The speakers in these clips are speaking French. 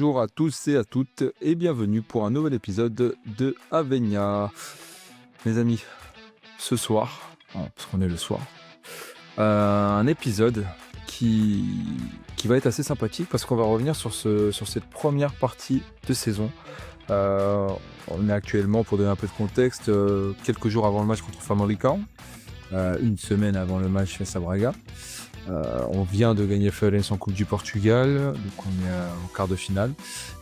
Bonjour à tous et à toutes et bienvenue pour un nouvel épisode de Avenia. Mes amis, ce soir, parce qu'on est le soir, un épisode qui, qui va être assez sympathique parce qu'on va revenir sur cette première partie de saison. Euh, on est actuellement, pour donner un peu de contexte, quelques jours avant le match contre Famalicão, une semaine avant le match face à Braga. On vient de gagner Fluminense en Coupe du Portugal, donc on est en quart de finale,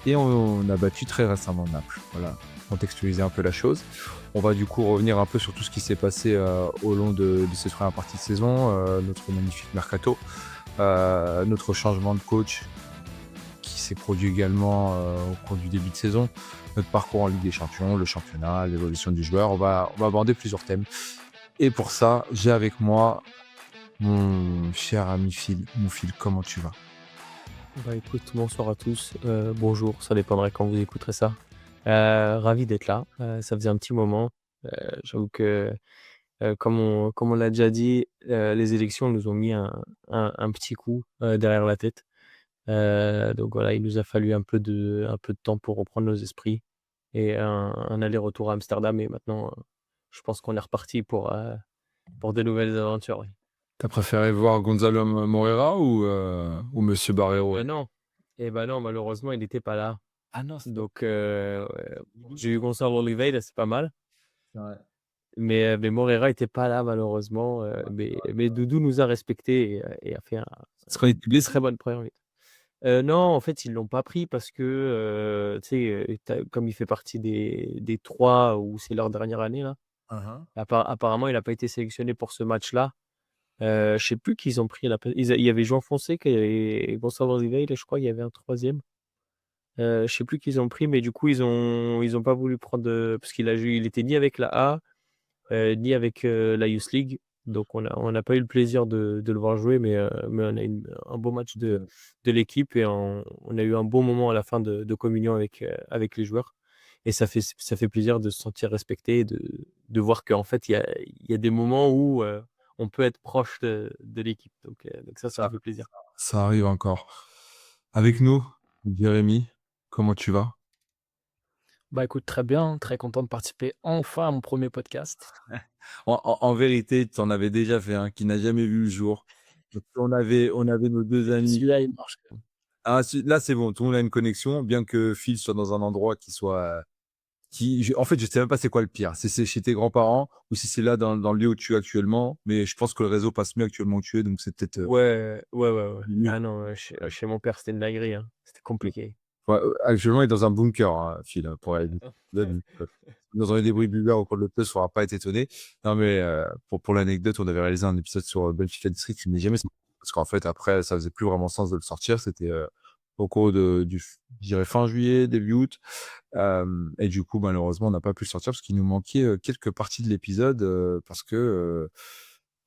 et on a battu très récemment Naples. Voilà, contextualiser un peu la chose. On va du coup revenir un peu sur tout ce qui s'est passé au long de cette première partie de saison, notre magnifique mercato, notre changement de coach qui s'est produit également au cours du début de saison, notre parcours en Ligue des Champions, le championnat, l'évolution du joueur. On va aborder plusieurs thèmes. Et pour ça, j'ai avec moi mon cher ami Phil. Mon Phil, comment tu vas? Bah écoute, bonsoir à tous, bonjour, ça dépendrait quand vous écouterez ça. Ravi d'être là, ça faisait un petit moment. J'avoue que, comme on l'a déjà dit, les élections nous ont mis un petit coup, derrière la tête. Donc voilà, il nous a fallu un peu de temps pour reprendre nos esprits et un aller-retour à Amsterdam et maintenant, je pense qu'on est reparti pour de nouvelles aventures, oui. T'as préféré voir Gonzalo Moreira ou Monsieur Barreiro? Non, non, malheureusement, il n'était pas là. Ah non, c'est Donc, j'ai eu Gonçalo Oliveira, c'est pas mal, vrai. mais Moreira était pas là malheureusement, mais Doudou nous a respectés et a fait Parce qu'on était une blessé. très bonne première mi. Non, en fait, ils l'ont pas pris parce que, tu sais, comme il fait partie des 3 où c'est leur dernière année là, Uhum. apparemment il a pas été sélectionné pour ce match-là. Je sais plus qui ils ont pris à la pla il y avait João Fonseca et Gonçalo Oliveira, je crois il y avait un troisième. Je sais plus qui ils ont pris, mais du coup ils ont pas voulu prendre, parce il était ni avec la A, ni avec, la Youth League. Donc on n'a pas eu le plaisir de le voir jouer, mais on a eu un beau match de l'équipe et on a eu un bon moment à la fin de communion avec les joueurs et ça fait plaisir de se sentir respecté et de voir qu'en fait il y a des moments où, on peut être proche de l'équipe. Donc ça Ça, me fait plaisir. ça arrive encore. Avec nous, Jérémy, comment tu vas? Bah écoute, très bien, très content de participer enfin à mon premier podcast. En vérité, tu en avais déjà fait un qui n'a jamais vu le jour. Donc, on avait nos deux amis. Celui-là, il marche quand même. Ah, là, c'est bon, tout le monde a une connexion, bien que Phil soit dans un endroit qui soit en fait, je sais même pas c'est quoi le pire. Si c'est chez tes grands-parents ou si c'est là dans le lieu où tu es actuellement. Mais je pense que le réseau passe mieux actuellement où tu es, donc c'est peut-être Ouais, ouais, ouais, ouais. mieux. Ah non, chez mon père, c'était une dinguerie, hein. C'était compliqué. Ouais, actuellement, il est dans un bunker, hein, Phil, pour aller dans un débris bulgaire au cours de l'hôtel, il ne faudra pas être étonné. Non, mais pour l'anecdote, on avait réalisé un épisode sur Benfica District qui n'est jamais sorti. Parce qu'en fait, après, ça faisait plus vraiment sens de le sortir. C'était au cours je dirais fin juillet, début août. Et du coup, malheureusement, on n'a pas pu le sortir parce qu'il nous manquait quelques parties de l'épisode parce que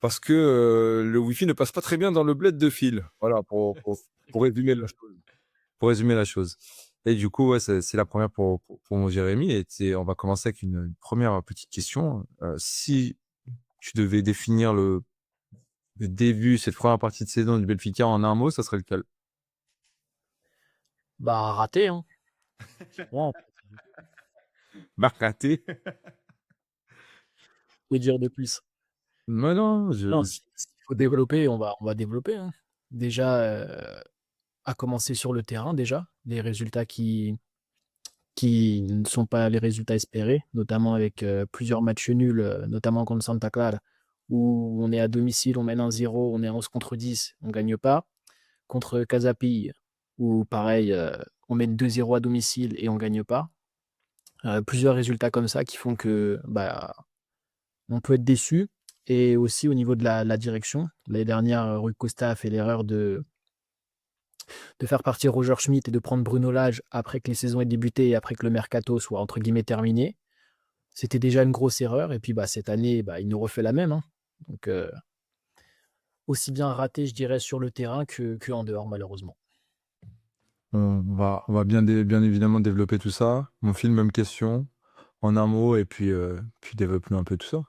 le Wi-Fi ne passe pas très bien dans le bled de Phil. Voilà, pour résumer la chose. Pour résumer la chose. Et du coup, ouais, c'est la première pour mon Jérémy. Et on va commencer avec une première petite question. Si tu devais définir le début, cette première partie de saison du Benfica en un mot, ça serait lequel? Bah raté, hein. Ouais, Marcaté. que dire de plus? Mais non, Non, s'il faut développer, on va développer, hein. Déjà, à commencer sur le terrain déjà, les résultats qui ne sont pas les résultats espérés, notamment avec, plusieurs matchs nuls, notamment contre Santa Clara, où on est à domicile, on mène 1-0, on est 11 contre 10, on gagne pas. Contre Casapille, où pareil, on mène 2-0 à domicile et on gagne pas. Plusieurs résultats comme ça qui font que, bah, on peut être déçu et aussi au niveau de la direction. L'année dernière, Rui Costa a fait l'erreur de faire partir Roger Schmidt et de prendre Bruno Lage après que les saisons aient débuté et après que le mercato soit entre guillemets «terminé». C'était déjà une grosse erreur et puis, bah, cette année, bah, il nous refait la même, hein. Donc, aussi bien raté, je dirais, sur le terrain qu'en dehors malheureusement. on va bien évidemment développer tout ça. Mon film, même question, en un mot, et puis développer un peu tout ça.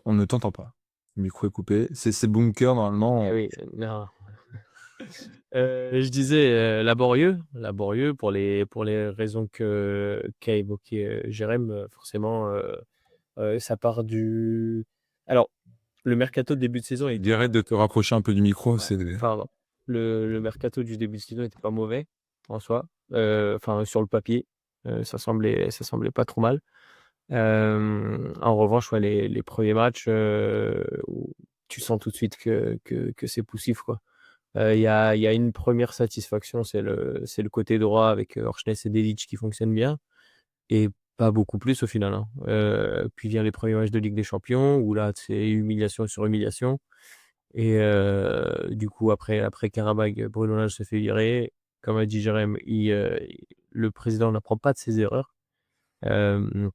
On ne t'entend pas. Le micro est coupé. C'est bunker, normalement. Eh oui, non. Je disais laborieux pour les raisons qu'a évoqué Jérém. Forcément, ça part du. Alors, le mercato de début de saison Je dirais de te rapprocher un peu du micro. C'est pardon. Le mercato du début de saison n'était pas mauvais en soi. Enfin, sur le papier, ça semblait pas trop mal. En revanche, ouais, les premiers matchs, où tu sens tout de suite que c'est poussif, quoi. Il y a une première satisfaction, c'est le côté droit avec Oršnes et Dedić qui fonctionne bien et pas beaucoup plus au final, hein. Puis vient les premiers matchs de Ligue des Champions où là, c'est humiliation sur humiliation et du coup après Karabakh, Bruno Lage se fait virer. Comme a dit Jérém, le président n'apprend pas de ses erreurs. Hem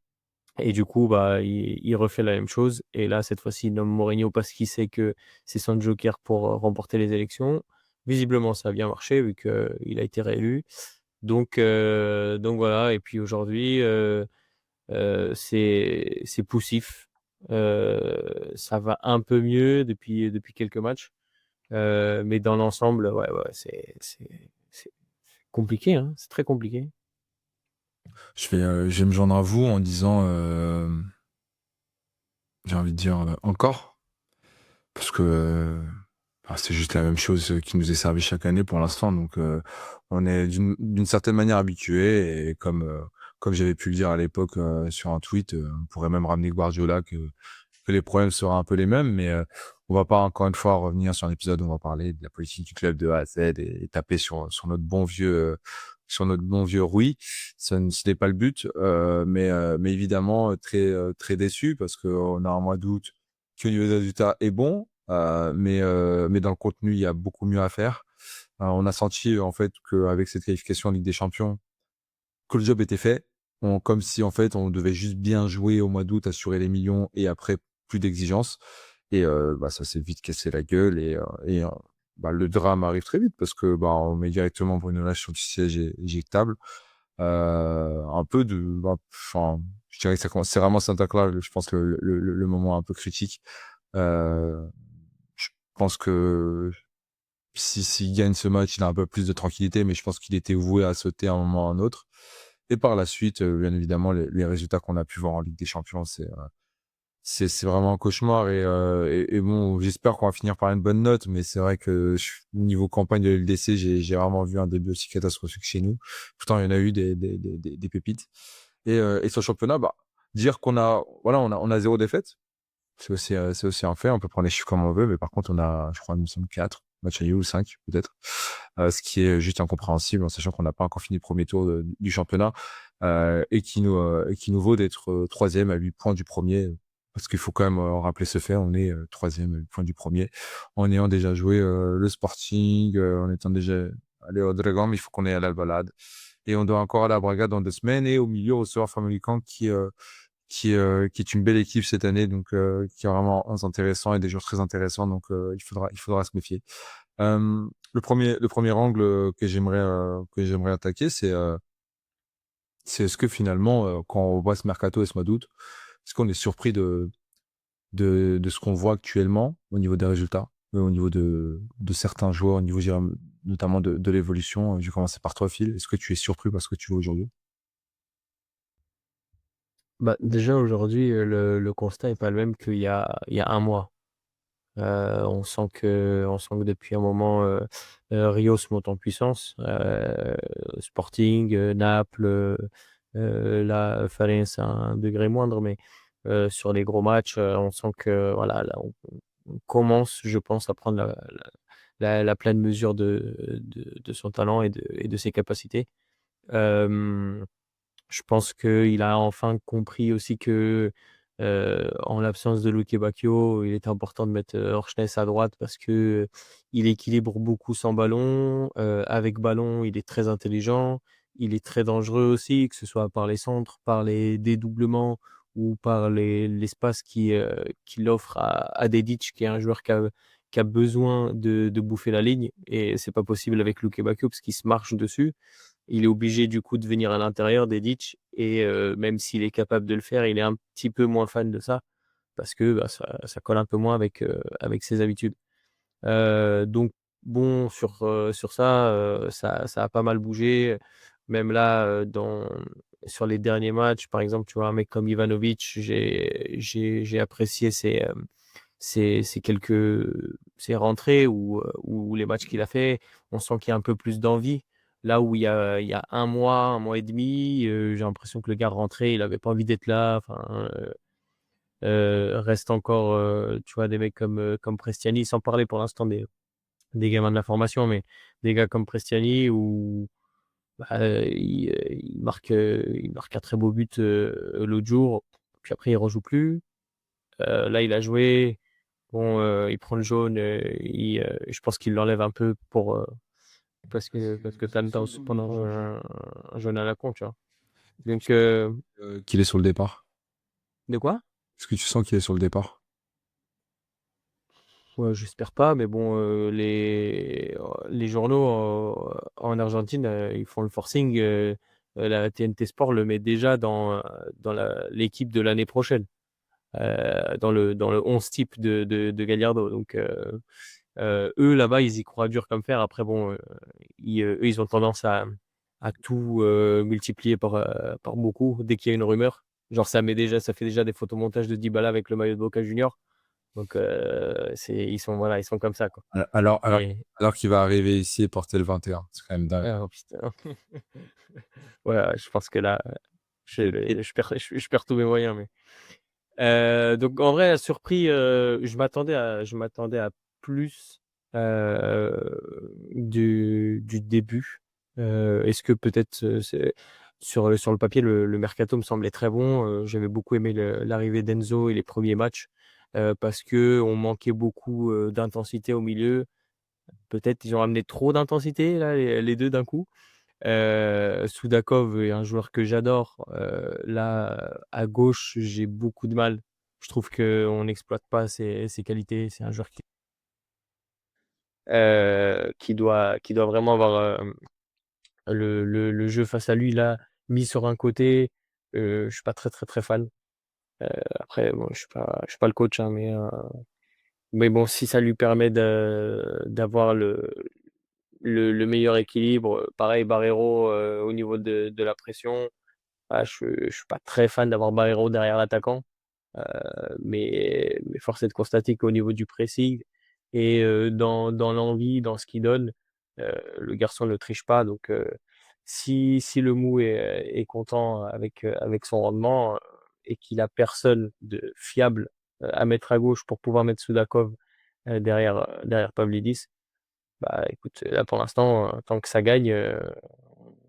Et du coup, bah, il refait la même chose. Et là, cette fois-ci, il nomme Mourinho parce qu'il sait que c'est son joker pour remporter les élections. Visiblement, ça a bien marché vu qu'il a été réélu. Donc voilà. Et puis aujourd'hui, c'est poussif. Ça va un peu mieux depuis quelques matchs. Mais dans l'ensemble, ouais, ouais, c'est compliqué, hein. C'est très compliqué. je vais me joindre à vous en disant, j'ai envie de dire encore, parce que c'est juste la même chose qui nous est servie chaque année pour l'instant. Donc, on est d'une certaine manière habitué. Et comme j'avais pu le dire à l'époque sur un tweet, on pourrait même ramener Guardiola que les problèmes seraient un peu les mêmes. Mais on va pas encore une fois revenir sur un épisode où on va parler de la politique du club de A à Z et taper sur notre bon vieux Rui. Ce n'est pas le but. Mais évidemment très déçu parce qu'on a un mois d'août qui au niveau des résultats est bon. Mais dans le contenu, il y a beaucoup mieux à faire. On a senti en fait qu'avec cette qualification en Ligue des Champions, que le job était fait. Comme si en fait on devait juste bien jouer au mois d'août, assurer les millions et après plus d'exigences. Et ça s'est vite cassé la gueule et le drame arrive très vite parce que on met directement Bruno Lage sur le siège éjectable. Un peu enfin, je dirais que c'est vraiment Santa Claus. Je pense le moment un peu critique. Je pense que s'il gagne ce match, il a un peu plus de tranquillité, mais je pense qu'il était voué à sauter à un moment ou à un autre. Et par la suite, bien évidemment, les résultats qu'on a pu voir en Ligue des Champions, c'est vraiment un cauchemar. Et bon, j'espère qu'on va finir par une bonne note, mais c'est vrai que niveau campagne de l'LDC, j'ai vraiment vu un début aussi catastrophique chez nous. Pourtant, il y en a eu des pépites. Et sur le championnat, dire on a 0 défaite, c'est aussi un fait. On peut prendre les chiffres comme on veut, mais par contre, on a, je crois, il me semble 4 matchs à ou 5 peut-être, ce qui est juste incompréhensible en sachant qu'on n'a pas encore fini le premier tour du championnat et qui nous vaut d'être troisième à 8 points du premier. Parce qu'il faut quand même rappeler ce fait, on est troisième à 8 points du premier, en ayant déjà joué le Sporting, en étant déjà allé au Dragon, mais il faut qu'on aille à l'Albalade. Et on doit encore aller à Braga dans 2 semaines et au milieu recevoir Famalicão qui est une belle équipe cette année, donc qui est vraiment intéressant et des joueurs très intéressants, donc il faudra se méfier. Le premier angle que j'aimerais attaquer, c'est est-ce que finalement, quand on voit ce mercato et ce mois d'août, est-ce qu'on est surpris de ce qu'on voit actuellement au niveau des résultats, au niveau de certains joueurs, au niveau, je dirais, notamment de l'évolution. Je vais commencer par toi, Phil. Est-ce que tu es surpris par ce que tu vois aujourd'hui? Bah, déjà aujourd'hui, le constat est pas le même qu'il y a un mois. On sent que depuis un moment, Rio se monte en puissance. Sporting, Naples, là, Farense à un degré moindre, mais sur les gros matchs, on sent que voilà, là, on commence, je pense, à prendre la pleine mesure de son talent et de ses capacités. Euh, je pense qu'il a enfin compris aussi que, en l'absence de Luque Bacchio, il est important de mettre Oršnes à droite parce que il équilibre beaucoup sans ballon. Avec ballon, il est très intelligent. Il est très dangereux aussi, que ce soit par les centres, par les dédoublements ou par l'espace qu'il offre à Dedić, qui est un joueur qui a besoin de bouffer la ligne. Et c'est pas possible avec Luque Bacchio parce qu'il se marche dessus. Il est obligé du coup de venir à l'intérieur d'Edic et même s'il est capable de le faire, il est un petit peu moins fan de ça parce que ça colle un peu moins avec ses habitudes. Donc bon, sur ça, ça a pas mal bougé. Même là, sur les derniers matchs, par exemple, tu vois, un mec comme Ivanovic, j'ai apprécié ses rentrées ou les matchs qu'il a fait. On sent qu'il y a un peu plus d'envie. Là où il y a un mois et demi, j'ai l'impression que le gars rentrait, il avait pas envie d'être là. Enfin, reste encore, tu vois, des mecs comme Prestiani, sans parler pour l'instant des gamins de la formation, mais des gars comme Prestiani où bah, il marque un très beau but l'autre jour, puis après il rejoue plus. Là, il a joué. Bon, il prend le jaune. Je pense qu'il l'enlève un peu parce que Tanta aussi pendant un jaune à la con, tu vois. Donc, Qu'il est sur le départ. de quoi? Est-ce que tu sens qu'il est sur le départ? Ouais, j'espère pas, mais bon, les journaux en Argentine, ils font le forcing. La TNT Sport le met déjà dans l'équipe de l'année prochaine, dans le 11 type de Gallardo. Donc, eux, là-bas, ils y croient dur comme fer. Après, bon, eux, ils ont tendance à tout multiplier par beaucoup dès qu'il y a une rumeur. Genre, ça fait déjà des photomontages de Dybala avec le maillot de Boca Junior. Donc, voilà, ils sont comme ça, quoi. Alors, alors, Et, alors qu'il va arriver ici et porter le 21. C'est quand même dingue. oh, putain. Ouais, je pense que là, je perds tous mes moyens. Donc, en vrai, surpris, je m'attendais à plus euh, du début. Est-ce que peut-être sur le papier, le mercato me semblait très bon. J'avais beaucoup aimé l'arrivée d'Enzo et les premiers matchs parce que on manquait beaucoup d'intensité au milieu. Peut-être ils ont amené trop d'intensité là, les deux d'un coup. Soudakov est un joueur que j'adore. Là, à gauche, j'ai beaucoup de mal. Je trouve qu'on n'exploite pas ses qualités. C'est un joueur qui doit vraiment avoir le jeu face à lui, là, mis sur un côté. Je suis pas très, très, très fan. Après, bon, je suis pas le coach, hein, mais bon, si ça lui permet d'avoir le meilleur équilibre, pareil, Barreiro au niveau de la pression. Ah, je suis pas très fan d'avoir Barreiro derrière l'attaquant, mais force est de constater qu'au niveau du pressing et dans l'envie, dans ce qu'il donne, le garçon ne triche pas. Donc, si le Mou est content avec son rendement et qu'il a personne de fiable à mettre à gauche pour pouvoir mettre Soudakov derrière Pavlidis, bah écoute, là pour l'instant, tant que ça gagne,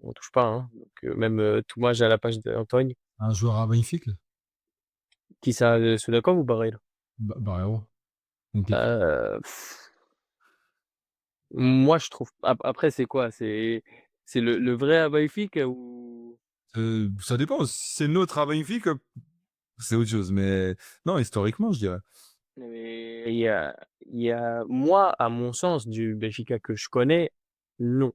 on touche pas, hein. Donc, même Touma, j'ai à la page d'Antoine. Un joueur magnifique, Qui ça, Soudakov ou Barrel? Barreiro. Donc, Euh, Moi, je trouve. Après, c'est quoi? C'est le vrai Abaïfik ou. ça dépend. Si c'est notre magnifique, c'est autre chose. Mais non, historiquement, je dirais. Mais moi, à mon sens, du Benfica que je connais, non.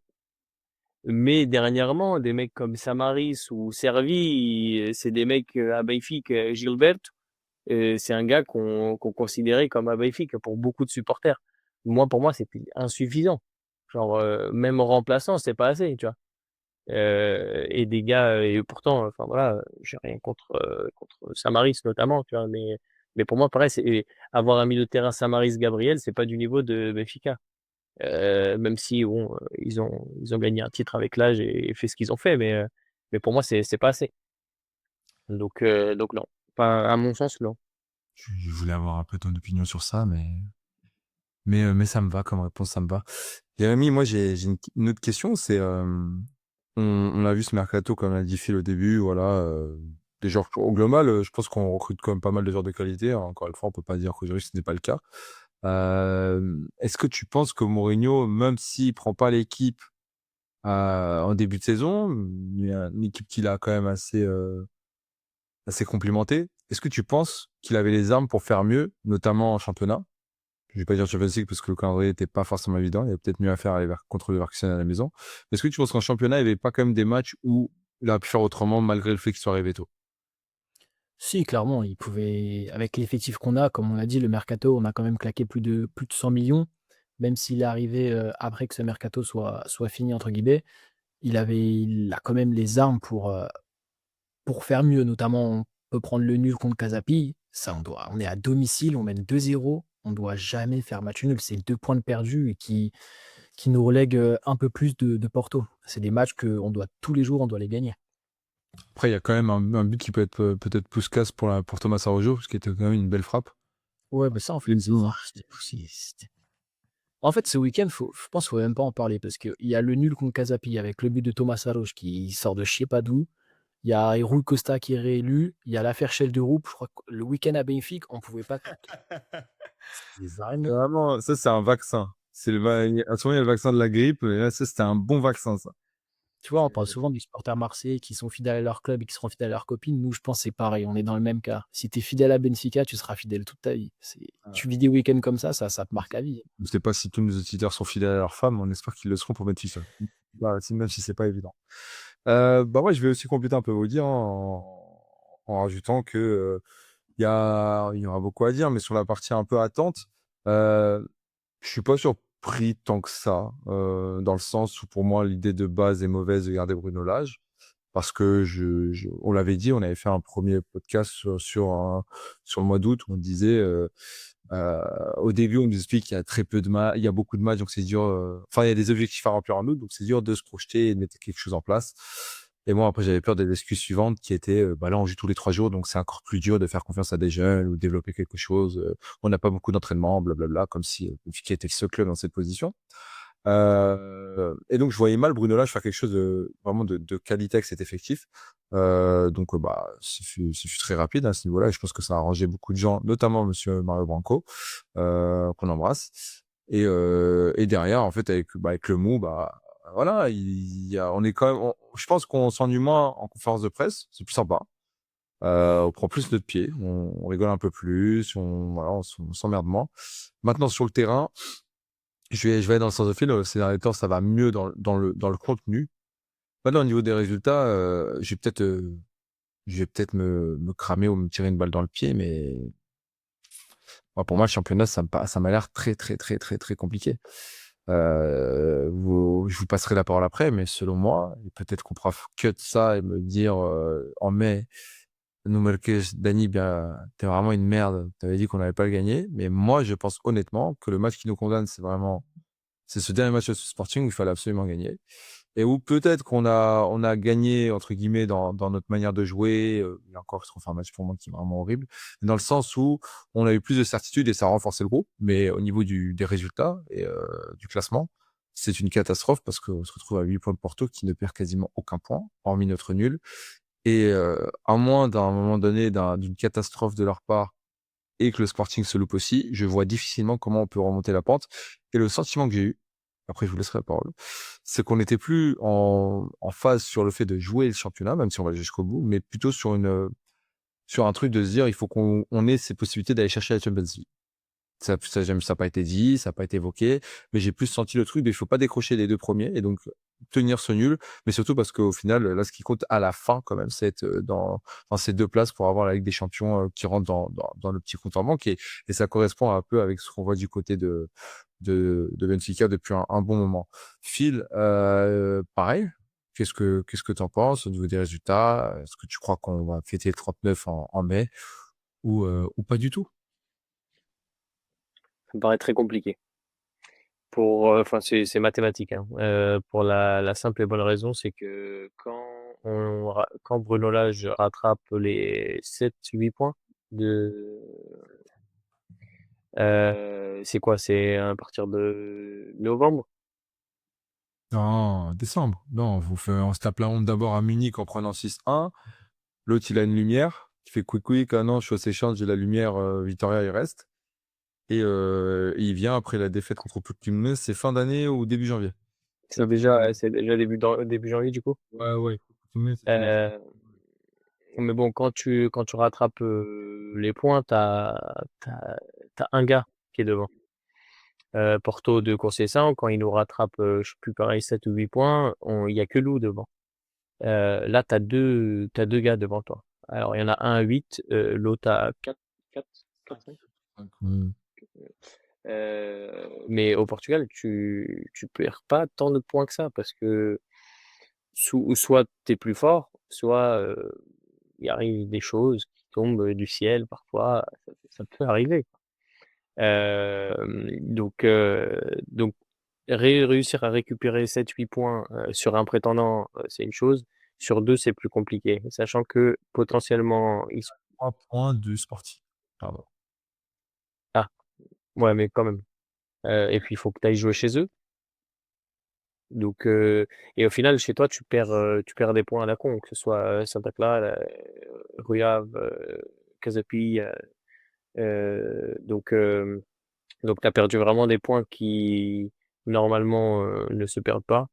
Mais dernièrement, des mecs comme Samaris ou Servi, c'est des mecs à Benfica, Gilbert, c'est un gars qu'on considérait comme abaïfique pour beaucoup de supporters. Pour moi, c'était insuffisant. Genre, même en remplaçant, c'est pas assez, tu vois. Et des gars, et pourtant, enfin voilà, j'ai rien contre Samaris notamment, tu vois, mais pour moi, pareil, avoir un milieu de terrain Samaris-Gabriel, c'est pas du niveau de Benfica. Même si, bon, ils ont gagné un titre avec l'âge et fait ce qu'ils ont fait, mais pour moi, c'est pas assez. Donc non. Pas, à mon sens, non. Je voulais avoir un peu ton opinion sur ça, mais ça me va comme réponse, ça me va. Jérémy, moi, j'ai une autre question. C'est, on a vu ce mercato, comme l'a dit Phil au début, voilà. Des joueurs, au global, je pense qu'on recrute quand même pas mal de joueurs de qualité, hein. Encore une fois, on peut pas dire qu'aujourd'hui, ce n'est pas le cas. Est-ce que tu penses que Mourinho, même s'il prend pas l'équipe en début de saison, il y a une équipe qu'il a quand même assez complimentée, est-ce que tu penses qu'il avait les armes pour faire mieux, notamment en championnat? Je vais pas dire Champions League parce que le calendrier n'était pas forcément évident. Il y avait peut-être mieux à faire contre le Leverkusen à la maison. Mais est-ce que tu penses qu'en championnat, il n'y avait pas quand même des matchs où il aurait pu faire autrement malgré le fait qu'il soit arrivé tôt? Si, clairement, il pouvait, avec l'effectif qu'on a, comme on l'a dit, le mercato, on a quand même claqué plus de 100 millions. même s'il est arrivé après que ce mercato soit fini, entre guillemets, il a quand même les armes pour faire mieux. Notamment, on peut prendre le nul contre Casapi. Ça, on est à domicile, on mène 2-0. On ne doit jamais faire match nul. C'est 2 points de perdus et qui nous relègue un peu plus de Porto. C'est des matchs qu'on doit tous les jours, on doit les gagner. Après, il y a quand même un but qui peut être peut-être Puskás pour Thomas Araujo, ce qui était quand même une belle frappe. Ouais, bah ça, en fait, en fait, ce week-end, je pense qu'il faut même pas en parler parce qu'il y a le nul contre Casapi avec le but de Thomas Araujo qui sort de je sais pas d'où. Il y a Rui Costa qui est réélu. Il y a l'affaire Chelsea. Je crois que le week-end à Benfica, on pouvait pas. Vraiment, ça, c'est un vaccin. Souvent, il y a le vaccin de la grippe, et là, ça, c'était un bon vaccin, ça. Tu vois, on parle souvent des supporters marseillais qui sont fidèles à leur club et qui seront fidèles à leurs copines. Nous, je pense que c'est pareil. On est dans le même cas. Si tu es fidèle à Benfica, tu seras fidèle toute ta vie. Tu vis des week-ends comme ça te marque à vie. Je ne sais pas si tous nos auditeurs sont fidèles à leur femme, on espère qu'ils le seront pour Benfica. Même si c'est pas évident. Bah ouais, je vais aussi compléter un peu vos dires en rajoutant que il y aura beaucoup à dire, mais sur la partie un peu attente, je suis pas surpris tant que ça, dans le sens où pour moi l'idée de base est mauvaise de garder Bruno Lage, parce que on l'avait dit, on avait fait un premier podcast sur le mois d'août où on disait au début on nous explique qu'il y a très peu de matchs, il y a beaucoup de matchs, donc c'est dur. Enfin, il y a des objectifs à remplir en août, donc c'est dur de se projeter et de mettre quelque chose en place. Et moi, après, j'avais peur des excuses suivantes qui étaient, bah là, on joue tous les 3 jours, donc c'est encore plus dur de faire confiance à des jeunes ou développer quelque chose. On n'a pas beaucoup d'entraînement, blablabla, comme si Benfica était le seul club dans cette position. Et donc, je voyais mal Bruno Lage faire quelque chose vraiment de qualité avec cet effectif. Donc, bah, c'est très rapide à ce niveau-là. Et je pense que ça a arrangé beaucoup de gens, notamment Monsieur Mario Branco, qu'on embrasse. Et derrière, en fait, avec le mou, bah, voilà, on est quand même. Je pense qu'on s'ennuie moins en conférence de presse. C'est plus sympa. On prend plus notre pied, on rigole un peu plus, voilà, on s'emmerde moins. Maintenant, sur le terrain, je vais aller dans le sens de fil. Ces derniers temps, ça va mieux dans le contenu. Maintenant, au niveau des résultats, je vais peut-être me cramer ou me tirer une balle dans le pied, mais pour moi, le championnat, ça m'a l'air très, très, très, très, très compliqué. Je vous passerai la parole après, mais selon moi, et peut-être qu'on fera que de ça et me dire en mai, nous marquer, Dani, bien, t'es vraiment une merde. T'avais dit qu'on n'allait pas le gagner, mais moi, je pense honnêtement que le match qui nous condamne, c'est ce dernier match de Sporting où il fallait absolument gagner. Et où peut-être on a gagné, entre guillemets, dans notre manière de jouer. Il y a encore, je trouve, un match pour moi qui est vraiment horrible. Dans le sens où on a eu plus de certitude et ça a renforcé le groupe. Mais au niveau des résultats et du classement, c'est une catastrophe parce qu'on se retrouve à 8 points de Porto qui ne perd quasiment aucun point, hormis notre nul. Et à moins d'un moment donné d'une catastrophe de leur part et que le Sporting se loupe aussi, je vois difficilement comment on peut remonter la pente. Et le sentiment que j'ai eu, après je vous laisserai la parole, c'est qu'on n'était plus en phase sur le fait de jouer le championnat, même si on va aller jusqu'au bout, mais plutôt sur un truc de se dire il faut qu'on ait ces possibilités d'aller chercher la Champions League. Ça n'a pas été dit, ça n'a pas été évoqué, mais j'ai plus senti le truc de il faut pas décrocher les 2 premiers et donc tenir ce nul, mais surtout parce qu'au final, là, ce qui compte à la fin quand même, c'est être dans ces 2 places pour avoir la Ligue des Champions qui rentre dans le petit compte en banque et ça correspond un peu avec ce qu'on voit du côté de Benfica depuis un bon moment. Phil, pareil, qu'est-ce que tu en penses au niveau des résultats? Est-ce que tu crois qu'on va fêter le 39 en mai ou pas du tout? Ça me paraît très compliqué. Enfin, c'est mathématique, hein. Pour la simple et bonne raison, c'est que quand Bruno Lage rattrape les 7-8 points de, c'est quoi? C'est à partir de novembre? Non, décembre. Non, on se tape la honte d'abord à Munich en prenant 6-1. L'autre, il a une lumière. Il fait quick quick. Ah non, je suis au Seychelles, j'ai la lumière. Victoria, il reste. Et il vient après la défaite contre Portimonense. C'est fin d'année ou début janvier. C'est déjà début janvier, du coup. Ouais, ouais. Portimonense, c'était Euh, mais bon, quand tu rattrapes les points, t'as un gars qui est devant. Porto de Conceição, quand il nous rattrape, je sais plus, pareil, 7 ou 8 points, il y a que Lou devant. Là, t'as deux gars devant toi. Alors, il y en a un à 8, l'autre à 4, 4, 4, 5. Mm. Mais au Portugal, tu perds pas tant de points que ça parce que soit tu es plus fort, soit il arrive des choses qui tombent du ciel parfois, ça peut arriver. Donc réussir à récupérer 7-8 points sur un prétendant, c'est une chose. Sur deux, c'est plus compliqué, sachant que potentiellement, ils sont... 3 points du Sporting. Pardon. Ah, ouais, mais quand même. Et puis, il faut que tu ailles jouer chez eux. Donc, et au final, chez toi, tu perds des points à la con, que ce soit Santa Clara, Rio Ave, Casa Pia. Donc, tu as perdu vraiment des points qui, normalement, ne se perdent pas.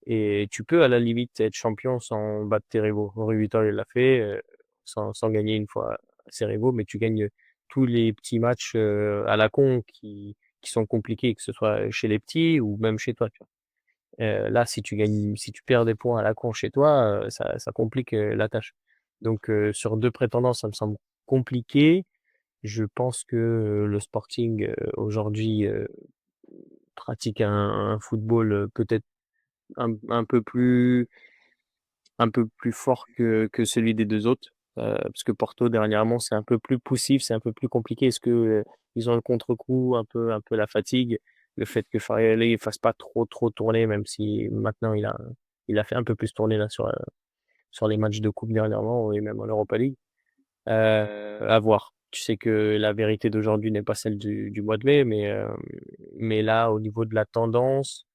Et tu peux, à la limite, être champion sans battre tes rivaux. Henri Vital, il l'a fait, sans gagner une fois ses rivaux, mais tu gagnes tous les petits matchs à la con qui sont compliqués, que ce soit chez les petits ou même chez toi, tu vois. Là, si tu perds des points à la con chez toi, ça complique la tâche. Donc, sur deux prétendants, ça me semble compliqué. Je pense que le Sporting aujourd'hui pratique un football peut-être un peu plus fort que celui des deux autres. Parce que Porto, dernièrement, c'est un peu plus poussif, c'est un peu plus compliqué. Est-ce que ils ont le contre-coup, un peu la fatigue, le fait que Farioli ne fasse pas trop tourner, même si maintenant il a fait un peu plus tourner là sur les matchs de coupe dernièrement et même en Europa League. À voir. Tu sais que la vérité d'aujourd'hui n'est pas celle du mois de mai, mais là, au niveau de la tendance,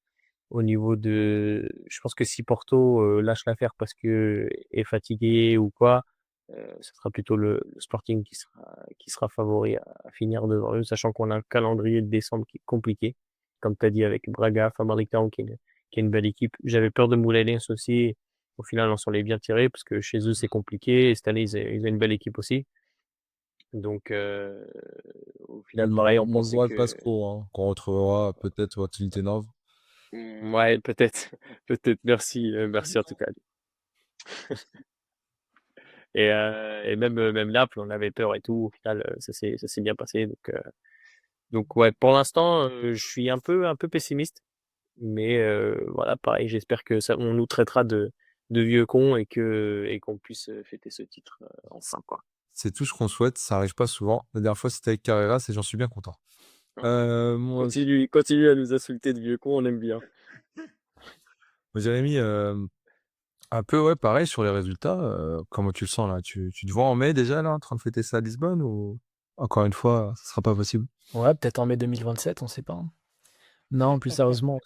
au niveau de, je pense que si Porto lâche l'affaire parce que est fatigué ou quoi, ce sera plutôt le Sporting qui sera favori à finir devant eux, sachant qu'on a un calendrier de décembre qui est compliqué, comme tu as dit avec Braga, Famalicão qui est une belle équipe. J'avais peur de Moulins aussi. Au final, on s'en est bien tiré parce que chez eux c'est compliqué. Et cette année ils ont une belle équipe aussi. Donc au final, pareil, on On se pensait voit le que Pasco, hein, qu'on retrouvera peut-être au Tiltenov. ouais, peut-être, peut-être. Merci, merci en tout cas. Et même Naples, on avait peur et tout. Au final, ça s'est bien passé. Donc ouais, pour l'instant, je suis un peu pessimiste. Mais voilà, pareil, j'espère que ça, on nous traitera de vieux cons et qu'on puisse fêter ce titre enfin, quoi. C'est tout ce qu'on souhaite, ça arrive pas souvent. La dernière fois, c'était avec Carreras et j'en suis bien content. Moi, Continue à nous insulter de vieux cons, on aime bien. Jérémy, un peu, ouais, pareil sur les résultats. Comment tu le sens là? Tu te vois en mai déjà là, en train de fêter ça à Lisbonne ou encore une fois, ça sera pas possible? Ouais, peut-être en mai 2027, on sait pas, hein. Non, plus sérieusement,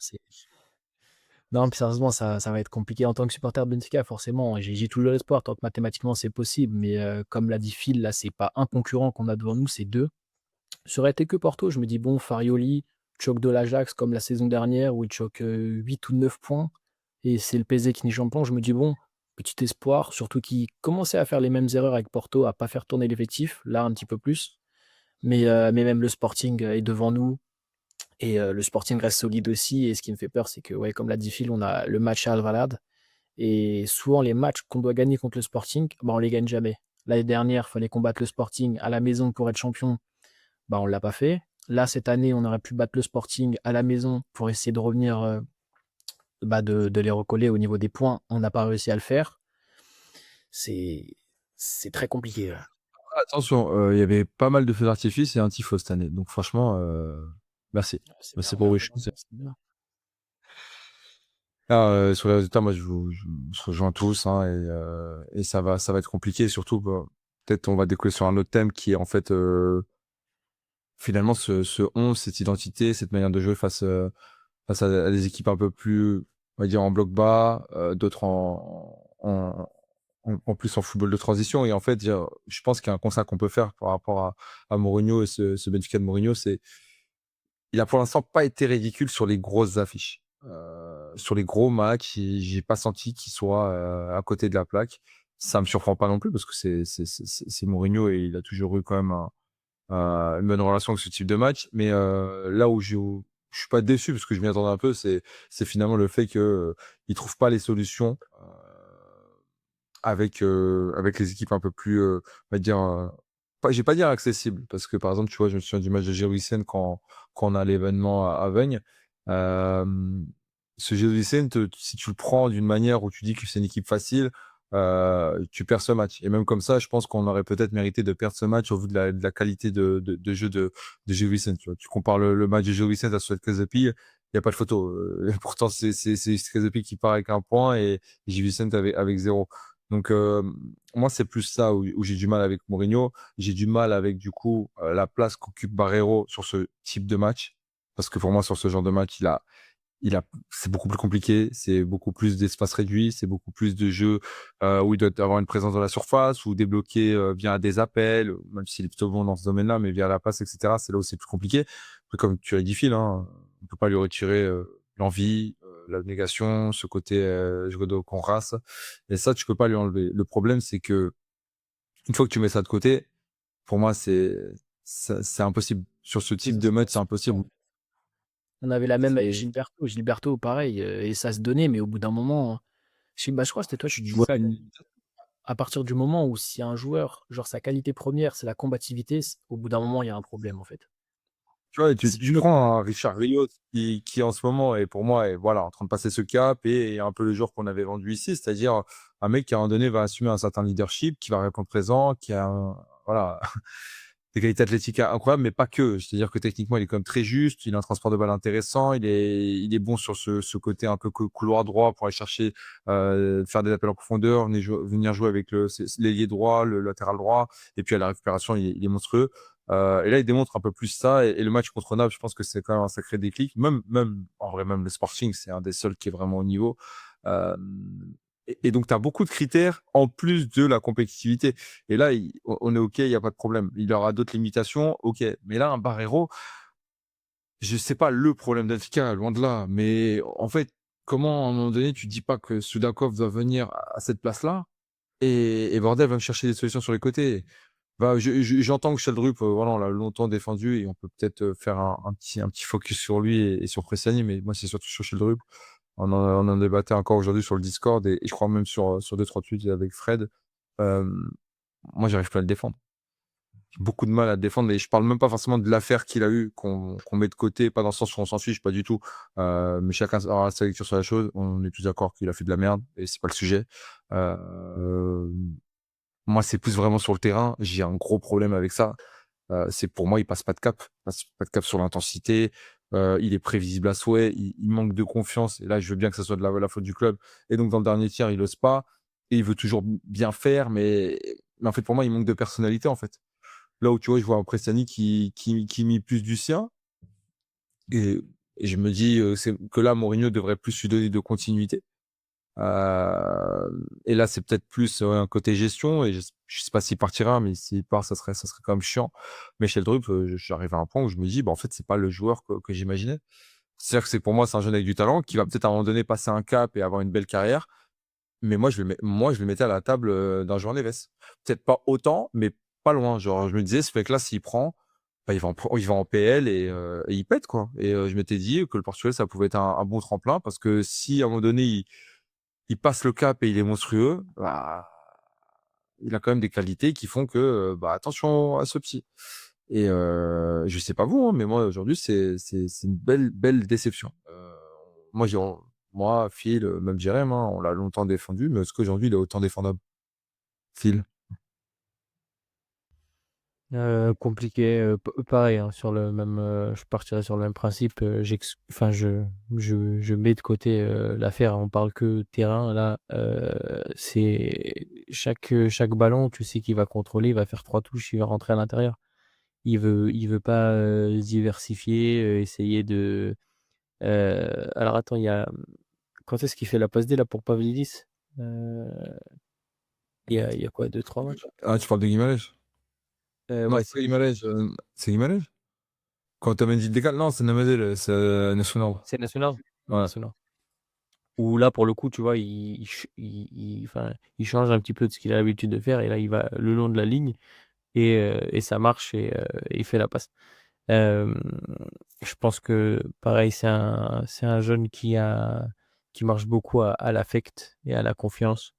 non, plus sérieusement, ça va être compliqué en tant que supporter de Benfica, forcément. J'ai toujours l'espoir, tant que mathématiquement c'est possible. Mais comme l'a dit Phil, là, c'est pas un concurrent qu'on a devant nous, c'est deux. Ça aurait été que Porto, je me dis, bon, Farioli choque de l'Ajax comme la saison dernière où il choque 8 ou 9 points et c'est le PSG qui n'est champion. Je me dis, bon, petit espoir, surtout qu'il commençait à faire les mêmes erreurs avec Porto, à pas faire tourner l'effectif, là un petit peu plus. Mais même le Sporting est devant nous et le Sporting reste solide aussi. Et ce qui me fait peur, c'est que, ouais, comme l'a dit Phil, on a le match à Alvalade et souvent les matchs qu'on doit gagner contre le Sporting, bah, on les gagne jamais. L'année dernière, il fallait combattre le Sporting à la maison pour être champion. Bah, on l'a pas fait. Là, cette année, on aurait pu battre le Sporting à la maison pour essayer de revenir, bah, de les recoller au niveau des points. On n'a pas réussi à le faire. C'est, c'est très compliqué, là. Attention, il y avait pas mal de feux d'artifice et un tifo cette année. Donc franchement, merci. C'est bien, Merci pour Wish. c'est bien. Sur les résultats, moi, je se rejoins tous, hein, et ça va être compliqué. Surtout, bah, peut-être on va décoller sur un autre thème qui est en fait finalement ce 11, cette identité, cette manière de jouer face à des équipes un peu plus, on va dire, en bloc bas, d'autres en plus en football de transition. Et en fait, je pense qu'il y a un constat qu'on peut faire par rapport à Mourinho et ce Benfica de Mourinho, c'est il a pour l'instant pas été ridicule sur les grosses affiches. Sur les gros matchs, j'ai pas senti qu'il soit à côté de la plaque. Ça me surprend pas non plus parce que c'est Mourinho et il a toujours eu quand même une bonne relation avec ce type de match. Mais là où je suis pas déçu parce que je m'y attendais un peu, c'est finalement le fait que il trouve pas les solutions avec les équipes un peu plus, on va dire, j'ai pas dire accessible, parce que par exemple, tu vois, je me souviens du match de Géruisen quand on a l'événement à Veigne. Ce Géruisen, si tu le prends d'une manière où tu dis que c'est une équipe facile, tu perds ce match. Et même comme ça, je pense qu'on aurait peut-être mérité de perdre ce match au vu de la qualité de jeu de Géruisen. Tu vois, tu compares le match de Géruisen à celui de Kazapi, il n'y a pas de photo. Pourtant, c'est Kazapi qui part avec un point et Géruisen avec zéro. Donc, moi, c'est plus ça où j'ai du mal avec Mourinho. J'ai du mal avec, du coup, la place qu'occupe Barreiro sur ce type de match. Parce que pour moi, sur ce genre de match, c'est beaucoup plus compliqué, c'est beaucoup plus d'espace réduit, c'est beaucoup plus de jeux où il doit avoir une présence dans la surface ou débloquer via des appels, même s'il est plutôt bon dans ce domaine-là, mais via la passe, etc. C'est là où c'est plus compliqué. Après, comme tu l'as dit, Phil, hein, on peut pas lui retirer l'envie, l'abnégation, ce côté qu'on race. Et ça, tu peux pas lui enlever. Le problème, c'est que une fois que tu mets ça de côté, pour moi, c'est impossible. Sur ce type de match, c'est impossible. On avait la même avec C'est Gilberto. Gilberto, pareil, et ça se donnait, mais au bout d'un moment, je crois que c'était toi, tu disais à partir du moment où si un joueur, genre sa qualité première, c'est la combativité, au bout d'un moment, il y a un problème en fait. Tu vois, Si tu tu veux. prends un Richard Riot qui en ce moment est pour moi est voilà en train de passer ce cap et un peu le joueur qu'on avait vendu ici, c'est-à-dire un mec qui à un moment donné va assumer un certain leadership, qui va répondre présent, qui a voilà des qualités athlétiques incroyables, mais pas que. C'est-à-dire que techniquement il est quand même très juste, il a un transport de balle intéressant, il est bon sur ce côté un peu couloir droit pour aller chercher faire des appels en profondeur, venir jouer avec l'ailier droit, le latéral droit, et puis à la récupération il est monstrueux. Et là, il démontre un peu plus ça. Et le match contre Naples, je pense que c'est quand même un sacré déclic. En vrai, même le Sporting, c'est un des seuls qui est vraiment au niveau. Euh, et donc, tu as beaucoup de critères en plus de la compétitivité. Et là, on est OK, il n'y a pas de problème. Il aura d'autres limitations, OK. Mais là, un Barreiro, je sais pas le problème d'Africa, loin de là. Mais en fait, comment à un moment donné, tu dis pas que Sudakov doit venir à cette place-là et Bordel va me chercher des solutions sur les côtés. Bah, j'entends que Sheldrup, voilà, on l'a longtemps défendu et on peut peut-être faire un petit focus sur lui et sur Pressani, mais moi, c'est surtout sur Sheldrup. On en débattait encore aujourd'hui sur le Discord et je crois même sur 2-3 tweets avec Fred. Euh, moi, j'arrive pas à le défendre. J'ai beaucoup de mal à le défendre, mais je parle même pas forcément de l'affaire qu'il a eu, qu'on met de côté, pas dans le sens où on s'en fiche, pas du tout. Mais chacun aura sa lecture sur la chose. On est tous d'accord qu'il a fait de la merde et c'est pas le sujet. Euh, Moi, c'est plus vraiment sur le terrain. J'ai un gros problème avec ça. C'est pour moi, il passe pas de cap. Il passe pas de cap sur l'intensité. Il est prévisible à souhait. Il manque de confiance. Et là, je veux bien que ça soit de la faute du club. Et donc, dans le dernier tiers, il ose pas. Et il veut toujours bien faire. Mais en fait, pour moi, il manque de personnalité, en fait. Là où, tu vois, je vois un Prestani qui mit plus du sien. Et, et je me dis c'est que là, Mourinho devrait plus lui donner de continuité. Et là, c'est peut-être plus un côté gestion. Et je sais pas s'il partira, mais s'il part, ça serait quand même chiant. Mais Sheldrup, j'arrive à un point où je me dis, bah, en fait, c'est pas le joueur que j'imaginais. C'est-à-dire que pour moi, c'est un jeune avec du talent qui va peut-être à un moment donné passer un cap et avoir une belle carrière. Mais moi, je le mettais à la table d'un joueur Neves. Peut-être pas autant, mais pas loin. Genre, je me disais, ce mec-là, s'il prend, bah, il va en PL et il pète, quoi. Et je m'étais dit que le Portugal, ça pouvait être un bon tremplin parce que si à un moment donné, il passe le cap et il est monstrueux, bah, il a quand même des qualités qui font que, bah, attention à ce petit. Et je sais pas vous, hein, mais moi aujourd'hui c'est une belle déception. Moi j'ai moi Phil, même Jérém, hein, on l'a longtemps défendu, mais est-ce qu'aujourd'hui il est autant défendable? Phil. Compliqué, pareil, hein, sur le même, je partirais sur le même principe. Enfin, je mets de côté l'affaire. On parle que terrain là. C'est chaque ballon, tu sais qu'il va contrôler, il va faire 3 touches, il va rentrer à l'intérieur. Il veut pas diversifier, essayer de. Alors attends, quand est-ce qu'il fait la passe D là pour Pavlidis? Euh, il y a quoi, 2-3 matchs? Ah, tu parles de Guimarães? Non, Ouais, c'est pas Guimarães. C'est Guimarães? Quand t'as dit le décal? Non, c'est Namadel, c'est Nacional. c'est national. Ouais. National. Où là, pour le coup, tu vois, enfin, il change un petit peu de ce qu'il a l'habitude de faire et là, il va le long de la ligne et ça marche et il fait la passe. Euh, je pense que, pareil, c'est un jeune qui marche beaucoup à l'affect et à la confiance.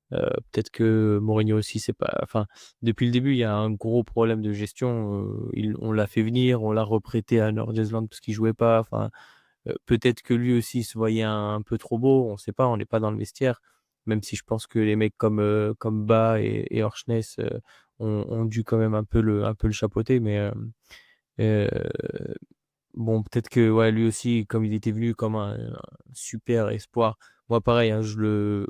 Peut-être que Mourinho aussi, c'est pas enfin, depuis le début, il y a un gros problème de gestion, on l'a fait venir, on l'a reprêté à Nordjylland parce qu'il jouait pas, enfin, peut-être que lui aussi se voyait un peu trop beau, on sait pas, on n'est pas dans le vestiaire. Même si je pense que les mecs comme Ba et Orshnes, ont dû quand même un peu le chapeauter, mais heu, bon, peut-être que ouais, lui aussi, comme il était venu comme un super espoir. Moi, pareil, hein,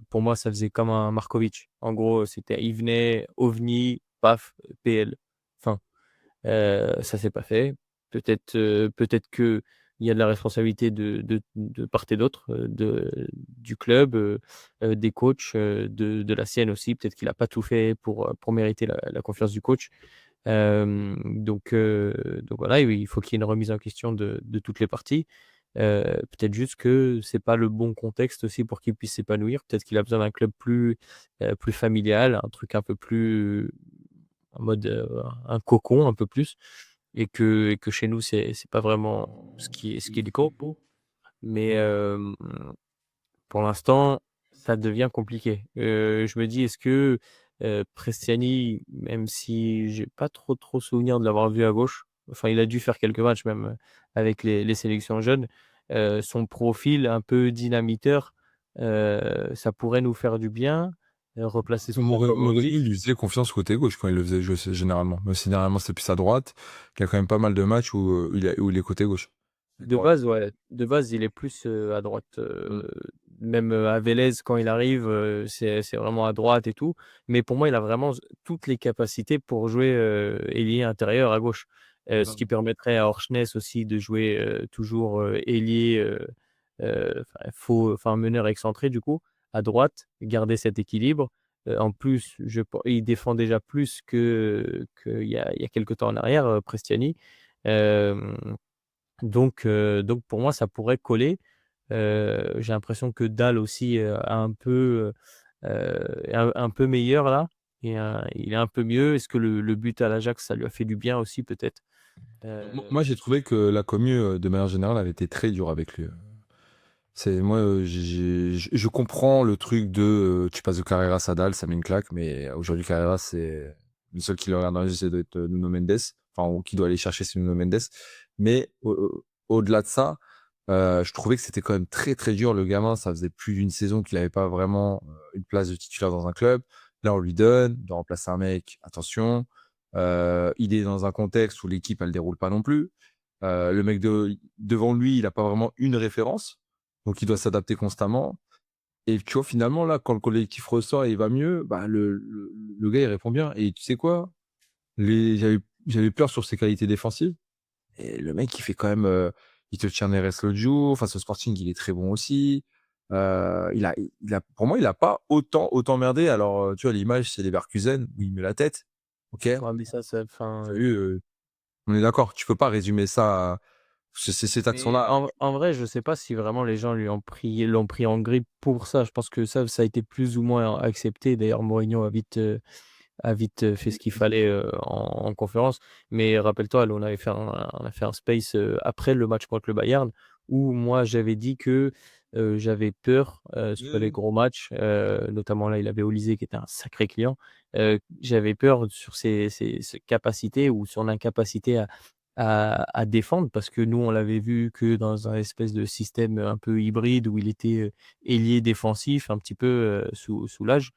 pour moi, ça faisait comme un Markovic. En gros, il venait, OVNI, paf, PL, fin. Ça s'est pas fait. Peut-être que il y a de la responsabilité de part et d'autre, du club, des coachs, de la sienne aussi. Peut-être qu'il a pas tout fait pour mériter la confiance du coach. Donc voilà, il faut qu'il y ait une remise en question de toutes les parties. Peut-être juste que c'est pas le bon contexte aussi pour qu'il puisse s'épanouir. Peut-être qu'il a besoin d'un club plus familial, un truc un peu plus en mode, un cocon un peu plus et que chez nous, c'est pas vraiment ce qui est le cas. Mais pour l'instant, ça devient compliqué. Je me dis: «Est-ce que, Prestiani, même si j'ai pas trop souvenir de l'avoir vu à gauche, enfin, il a dû faire quelques matchs même, avec les sélections jeunes, son profil un peu dynamiteur, ça pourrait nous faire du bien, replacer son gars comme Mourinho, Rodri». il lui faisait confiance côté gauche quand il le faisait jouer, généralement. Même si généralement, c'est plus à droite, qu'il y a quand même pas mal de matchs où il est côté gauche. De base, ouais, de base, il est plus, à droite, Mm. même, à Vélez quand il arrive, c'est vraiment à droite et tout. Mais pour moi, il a vraiment toutes les capacités pour jouer, ailier intérieur à gauche. Ce qui permettrait à Orchnes aussi de jouer, toujours, ailier, meneur excentré du coup, à droite, garder cet équilibre. En plus, il défend déjà plus qu'il y a quelque temps en arrière, Prestiani. Hem donc pour moi, ça pourrait coller. J'ai l'impression que Dahl aussi, a est un peu meilleur là et il est un peu mieux. Est-ce que le but à l'Ajax, ça lui a fait du bien aussi peut-être? Moi, j'ai trouvé que la commu, de manière générale, avait été très dure avec lui. C'est moi, je comprends le truc de tu passes de Carreras à Dahl, ça met une claque, mais aujourd'hui Carreras, c'est le seul qui le regarde dans les yeux, c'est doit être Nuno Mendes, enfin, ou qui doit aller chercher, c'est Nuno Mendes. Mais au-delà de ça, je trouvais que c'était quand même très très dur. Le gamin, ça faisait plus d'une saison qu'il n'avait pas vraiment une place de titulaire dans un club. Là, on lui donne de remplacer un mec. Attention, il est dans un contexte où l'équipe elle déroule pas non plus. Le mec devant lui, il a pas vraiment une référence, donc il doit s'adapter constamment. Et tu vois, finalement, là, quand le collectif ressort et il va mieux, bah, le gars, il répond bien. Et tu sais quoi? J'avais peur sur ses qualités défensives. Et le mec, il fait quand même, il te tient les restes l'autre jour. Face au Sporting, il est très bon aussi. Pour moi, il a pas autant merdé. Alors, tu vois, l'image, c'est Leverkusen où il met la tête. Ok. Ouais, mais ça T'as vu, on est d'accord. Tu peux pas résumer ça à cette mais action-là. en vrai, je sais pas si vraiment les gens l'ont pris en grippe pour ça. Je pense que ça a été plus ou moins accepté. D'ailleurs, Mourinho a vite fait ce qu'il fallait, en conférence. Mais rappelle-toi, là, on a fait un space, après le match contre le Bayern où moi j'avais dit que, j'avais peur, sur les gros matchs, notamment là, il avait Olysée qui était un sacré client. J'avais peur sur ses capacités ou son incapacité à défendre parce que nous, on l'avait vu que dans un espèce de système un peu hybride où il était, ailier défensif un petit peu, sous l'âge.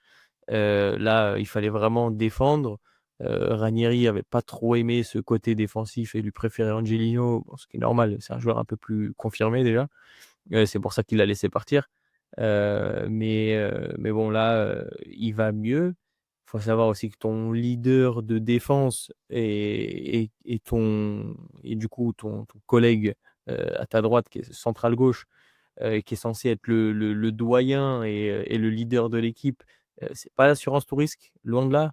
Là, il fallait vraiment défendre. Ranieri avait pas trop aimé ce côté défensif et lui préférait Angelino, bon, ce qui est normal, c'est un joueur un peu plus confirmé déjà. C'est pour ça qu'il l'a laissé partir. Mais bon là, il va mieux. Il faut savoir aussi que ton leader de défense et du coup ton collègue, à ta droite qui est central gauche, qui est censé être le doyen et le leader de l'équipe, c'est pas l'assurance tout risque, loin de là.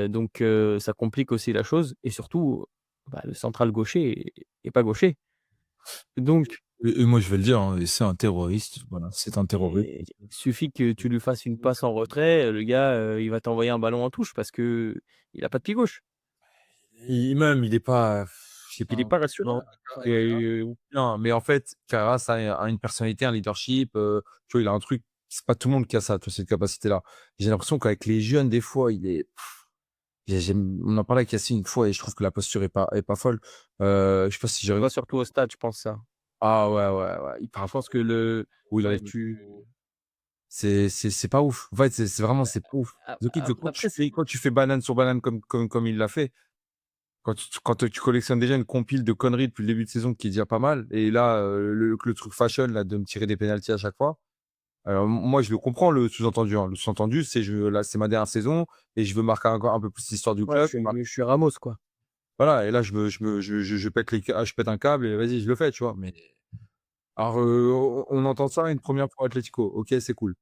Donc ça complique aussi la chose et surtout, bah, le central gaucher est pas gaucher. Donc Et moi, je vais le dire, hein, et c'est un terroriste. Voilà, c'est un terroriste. il suffit que tu lui fasses une passe en retrait, le gars, il va t'envoyer un ballon en touche parce qu'il a pas de pied gauche. Même, il est pas, je sais Il est pas. pas Non, rassurant et non, mais en fait, Carras a une personnalité, un leadership. Tu vois, il a un truc. c'est pas tout le monde qui a ça, cette capacité-là. J'ai l'impression qu'avec les jeunes, des fois, on en parlait avec Yassine une fois et je trouve que la posture est pas folle. Je sais pas si Ça j'arrive. va surtout au stade, je pense ça. Ah ouais. Je pense que le Où il ouais, arrive plus. C'est pas ouf. En fait, c'est vraiment, c'est pas ouf. Donc, après c'est quand tu fais banane sur banane comme il l'a fait, quand tu collectionnes déjà une compile de conneries depuis le début de saison qui est déjà pas mal, et là, le truc fashion, là, de me tirer des pénaltys à chaque fois. Alors, moi, je le comprends, le sous-entendu, hein. Le sous-entendu, là, c'est ma dernière saison et je veux marquer encore un peu plus l'histoire du ouais, club. je suis Ramos, quoi. Voilà, et là, je pète un câble et vas-y, je le fais, tu vois. Mais alors, on entend ça une première pour Atlético. Ok, c'est cool.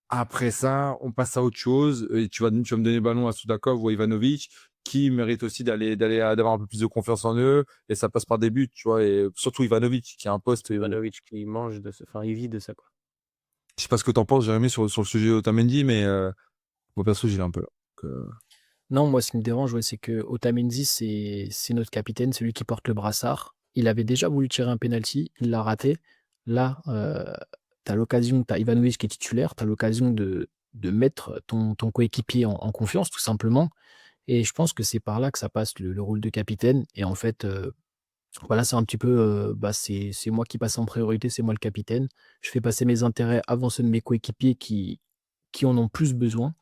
Après ça, on passe à autre chose. Et tu vas me donner le ballon à Sudakov ou à Ivanovic, qui méritent aussi d'avoir un peu plus de confiance en eux. Et ça passe par des buts, tu vois. Et surtout Ivanovic, qui a un poste. Ivanovic qui mange de ça, enfin, il vit de ça, quoi. Je sais pas ce que t'en penses, Jérémy, sur le sujet Otamendi, mais moi, perso, j'y ai un peu là. Donc, Non, moi, ce qui me dérange, ouais, c'est que Otamendi, c'est notre capitaine, c'est lui qui porte le brassard. Il avait déjà voulu tirer un penalty, il l'a raté. Là, tu as l'occasion, tu as Ivanovic qui est titulaire, tu as l'occasion de mettre ton coéquipier en confiance, tout simplement. Et je pense que c'est par là que ça passe le rôle de capitaine. Et en fait, voilà, c'est un petit peu, bah, c'est moi qui passe en priorité, c'est moi le capitaine. Je fais passer mes intérêts avant ceux de mes coéquipiers qui en ont plus besoin.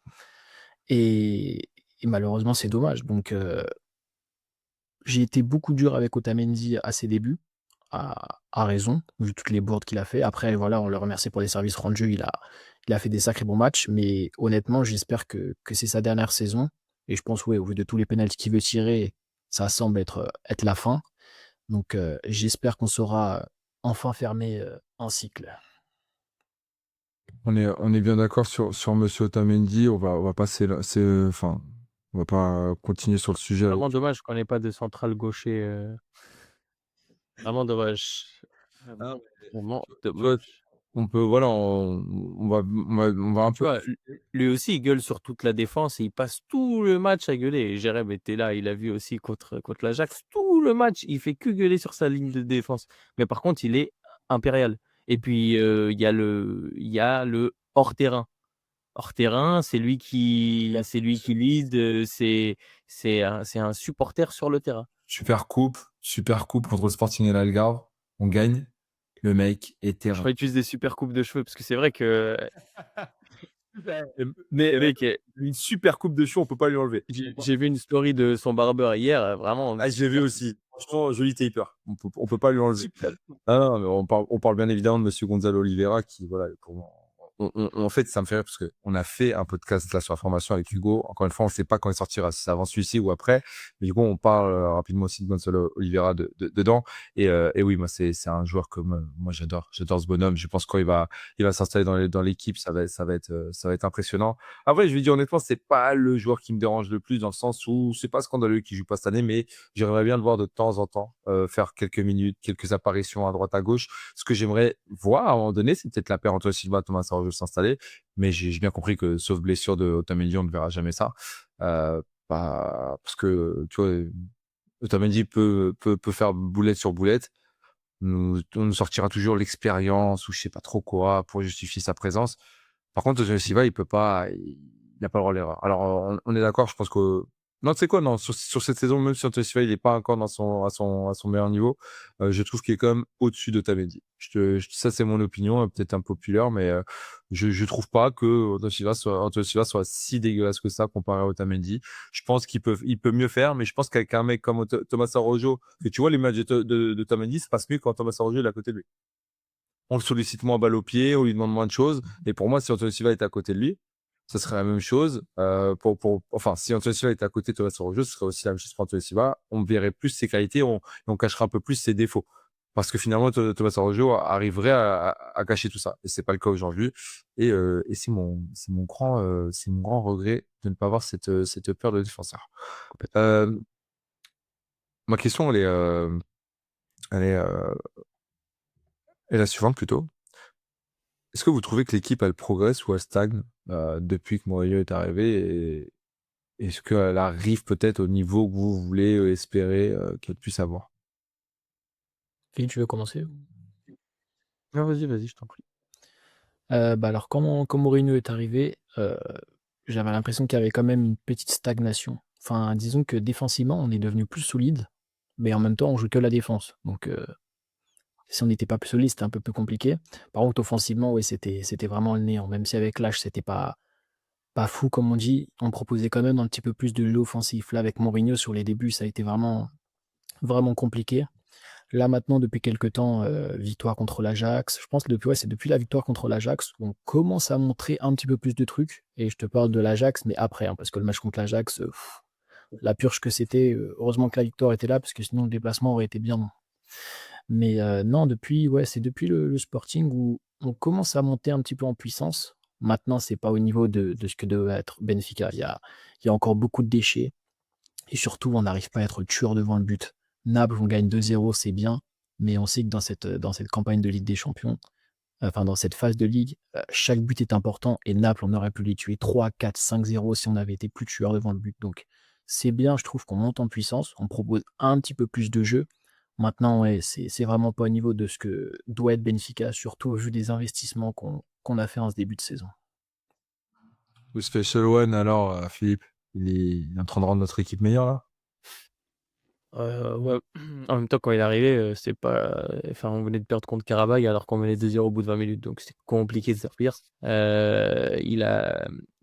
Et, et malheureusement, c'est dommage. Donc, j'ai été beaucoup dur avec Otamendi à ses débuts, à raison, vu toutes les bourdes qu'il a fait. Après, voilà, on le remercie pour les services rendus. Il a fait des sacrés bons matchs, mais honnêtement, j'espère que c'est sa dernière saison. Et je pense, ouais, au vu de tous les pénaltys qu'il veut tirer, ça semble être la fin. Donc, j'espère qu'on saura enfin fermer un cycle. on est bien d'accord sur Monsieur Otamendi. On va passer là. Enfin, on va pas continuer sur le sujet. Vraiment dommage qu'on ait pas de central gaucher, vraiment dommage. Ah, Vraiment tu vois, dommage. voilà, on va un Tu peu. vois, lui aussi, il gueule sur toute la défense et il passe tout le match à gueuler. Et Jérém était là, il a vu aussi contre l'Ajax. Tout le match, il fait que gueuler sur sa ligne de défense. Mais par contre, il est impérial. Et puis, il y a le hors-terrain. Hors-terrain, c'est lui qui lead, c'est un supporter sur le terrain. Super coupe contre le Sporting et l'Algarve. On gagne. Le mec est Je terrain. crois qu'il utilise des super coupes de cheveux parce que c'est vrai que mais mec, Une super coupe de cheveux, on peut pas lui enlever. j'ai vu une story de son barbeur hier, vraiment Ah, je l'ai vu aussi. Franchement, joli taper. On peut pas lui enlever. super. Ah non, mais on parle bien évidemment de Monsieur Gonzalo Oliveira qui, voilà, pour moi, en fait, ça me fait rire parce qu'on a fait un podcast là sur la formation avec Hugo. Encore une fois, on ne sait pas quand il sortira, si c'est avant celui-ci ou après. Mais du coup, on parle rapidement aussi de Gonzalo Oliveira dedans. Et oui, moi, c'est un joueur comme moi, j'adore ce bonhomme. Je pense qu'il il va s'installer dans l'équipe, ça va être impressionnant. Après, je vais dire honnêtement, c'est pas le joueur qui me dérange le plus dans le sens où c'est pas scandaleux qu'il joue pas cette année, mais j'aimerais bien le voir de temps en temps faire quelques minutes, quelques apparitions à droite à gauche. Ce que j'aimerais voir à un moment donné, c'est peut-être la paire Antoine Silva, Thomas Araujo s'installer, mais j'ai bien compris que sauf blessure de Otamendi, on ne verra jamais ça. Parce que tu vois, Otamendi peut faire boulette sur boulette. On nous sortira toujours l'expérience ou je sais pas trop quoi pour justifier sa présence. Par contre, Antoine Silva, il n'a pas le droit à l'erreur. Alors, on est d'accord, je pense que non, tu sais quoi, non, sur cette saison, même si Antoine Silva, il est pas encore à son meilleur niveau, je trouve qu'il est quand même au-dessus d'Otamendi. Ça, c'est mon opinion, peut-être impopulaire, mais je trouve pas que Antoine Silva soit si dégueulasse que ça comparé à Otamendi. Je pense il peut mieux faire, mais je pense qu'avec un mec comme Thomas Araujo, que tu vois, les matchs d'Otamendi se passent mieux quand Thomas Araujo est à côté de lui. On le sollicite moins balle au pied, on lui demande moins de choses. Et pour moi, si Antonio Silva était à côté de lui, ce serait la même chose. Enfin, si Antonio Silva était à côté de Thomas Araujo, ce serait aussi la même chose pour Antonio Silva. On verrait plus ses qualités, et on cacherait un peu plus ses défauts. Parce que finalement, Thomas Araujo arriverait à cacher tout ça. Et c'est pas le cas aujourd'hui. Et c'est mon grand regret de ne pas avoir cette paire de défenseurs. Euh, Ma question, elle est, euh, est la suivante plutôt. Est-ce que vous trouvez que l'équipe, elle progresse ou elle stagne depuis que Mourinho est arrivé et est-ce qu'elle arrive peut-être au niveau que vous voulez espérer qu'elle puisse avoir? Philippe, tu veux commencer? Non, vas-y, je t'en prie. Alors quand Mourinho est arrivé, j'avais l'impression qu'il y avait quand même une petite stagnation. Enfin, disons que défensivement, on est devenu plus solide, mais en même temps, on joue que la défense. Donc, si on n'était pas plus solide, c'était un peu plus compliqué. Par contre, offensivement, ouais, c'était vraiment le néant. Même si avec l'âge, c'était pas fou, comme on dit, on proposait quand même un petit peu plus de jeu offensif. Là, avec Mourinho, sur les débuts, ça a été vraiment, vraiment compliqué. Là, maintenant, depuis quelques temps, victoire contre l'Ajax. Je pense que c'est depuis la victoire contre l'Ajax qu'on commence à montrer un petit peu plus de trucs. Et je te parle de l'Ajax, mais après, hein, parce que le match contre l'Ajax, la purge que c'était, heureusement que la victoire était là, parce que sinon le déplacement aurait été bien long. Mais non, c'est depuis le Sporting où on commence à monter un petit peu en puissance. Maintenant, c'est pas au niveau de ce que devait être Benfica. Il y a encore beaucoup de déchets. Et surtout, on n'arrive pas à être tueur devant le but. Naples, on gagne 2-0, c'est bien. Mais on sait que dans cette campagne de Ligue des Champions, enfin dans cette phase de Ligue, chaque but est important. Et Naples, on aurait pu les tuer 3-4-5-0 si on avait été plus tueur devant le but. Donc c'est bien, je trouve qu'on monte en puissance. On propose un petit peu plus de jeu. Maintenant, ouais, c'est vraiment pas au niveau de ce que doit être Benfica, surtout au vu des investissements qu'on a fait en ce début de saison. Ou Special One, alors, Philippe, il est en train de rendre notre équipe meilleure, là? Ouais. En même temps, quand il est arrivé, c'est pas. Enfin, on venait de perdre contre Karabakh alors qu'on menait 2-0 au bout de 20 minutes, donc c'était compliqué de servir. Il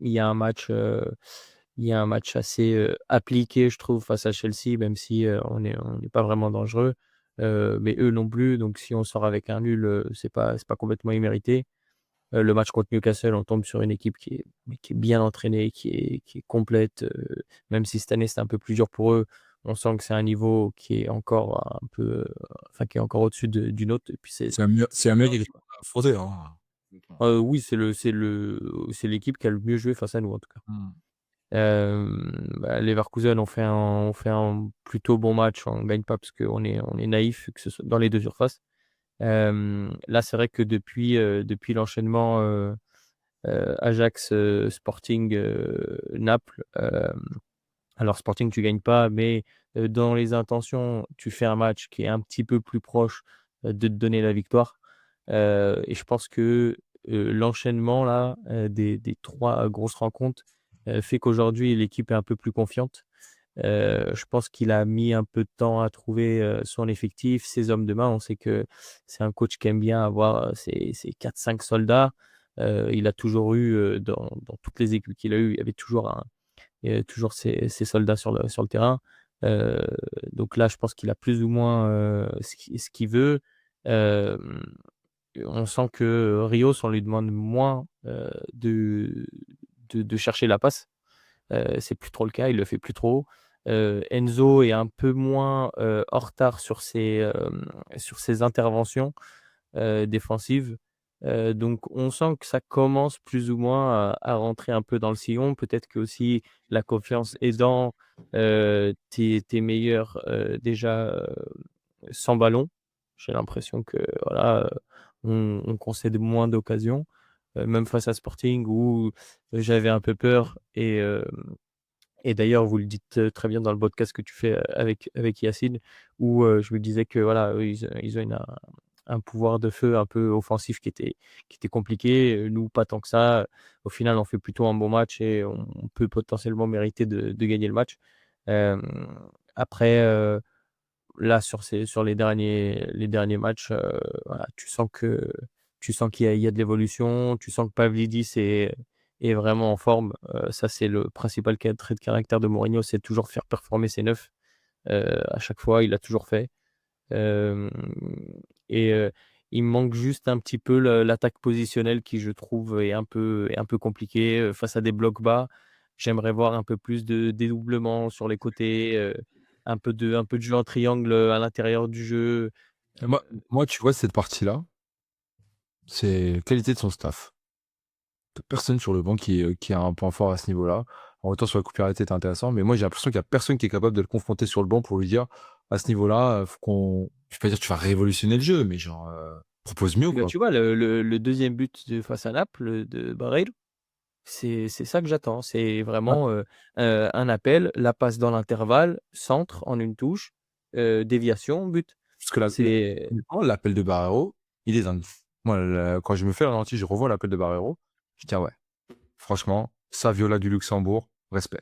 y a un match, assez appliqué, je trouve, face à Chelsea, même si on n'est pas vraiment dangereux. Mais eux non plus, donc si on sort avec un nul, c'est pas complètement immérité. Le match contre Newcastle, on tombe sur une équipe qui est bien entraînée, qui est complète. Même si cette année, c'est un peu plus dur pour eux, on sent que c'est un niveau qui est encore un peu, enfin, qui est encore au-dessus du nôtre. Et puis C'est un mec qui est affronté, hein. oui, c'est l'équipe qui a le mieux joué face à nous, en tout cas. Leverkusen ont fait un plutôt bon match. On gagne pas parce qu'on est naïf, que ce soit dans les deux surfaces. Là, c'est vrai que depuis l'enchaînement Ajax, Sporting, Naples. Alors Sporting, tu gagnes pas, mais dans les intentions, tu fais un match qui est un petit peu plus proche de te donner la victoire. Et je pense que l'enchaînement là des trois grosses rencontres fait qu'aujourd'hui l'équipe est un peu plus confiante. Je pense qu'il a mis un peu de temps à trouver son effectif, ses hommes de main. On sait que c'est un coach qui aime bien avoir ses 4-5 soldats. Il a toujours eu, dans toutes les équipes qu'il a eues, il y avait toujours ses soldats sur le terrain. Donc là, je pense qu'il a plus ou moins ce qu'il veut. Euh, on sent que Rios, on lui demande moins de chercher la passe. C'est plus trop le cas, il le fait plus trop. Enzo est un peu moins en retard sur ses interventions défensives. Donc on sent que ça commence plus ou moins à rentrer un peu dans le sillon. Peut-être que aussi la confiance aidant, t'es meilleur déjà sans ballon. J'ai l'impression que voilà, on concède moins d'occasions, même face à Sporting où j'avais un peu peur. Et d'ailleurs, vous le dites très bien dans le podcast que tu fais avec Yacine, où je me disais que voilà, eux, ils ont un pouvoir de feu un peu offensif qui était compliqué. Nous, pas tant que ça. Au final, on fait plutôt un bon match et on peut potentiellement mériter de gagner le match. Euh, Après, là, sur les derniers matchs, voilà, tu sens qu'il y a de l'évolution, tu sens que Pavlidis est vraiment en forme. Ça, c'est le principal trait de caractère de Mourinho, c'est toujours faire performer ses neufs. À chaque fois, il l'a toujours fait. Euh, et il manque juste un petit peu l'attaque positionnelle qui, je trouve, est un peu compliquée face à des blocs bas. J'aimerais voir un peu plus de dédoublement sur les côtés, un peu de jeu en triangle à l'intérieur du jeu. Et moi, tu vois, cette partie-là, c'est la qualité de son staff. Personne sur le banc qui a un point fort à ce niveau-là. En retour sur la coupe arrêtée, c'est intéressant, mais moi j'ai l'impression qu'il n'y a personne qui est capable de le confronter sur le banc pour lui dire à ce niveau-là, faut qu'on. Je vais pas dire que tu vas révolutionner le jeu, mais genre propose mieux, Puis là, quoi. tu vois, le deuxième but face à Naples de Barreiro, c'est ça que j'attends. C'est Ouais. vraiment un appel, la passe dans l'intervalle, centre en une touche, déviation, but. Parce que C'est honnêtement, l'appel de Barreiro, il est dingue. Moi, quand je me fais le ralenti, je revois l'appel de Barreiro. Je dis, ah ouais, franchement, ça, Viola du Luxembourg, respect.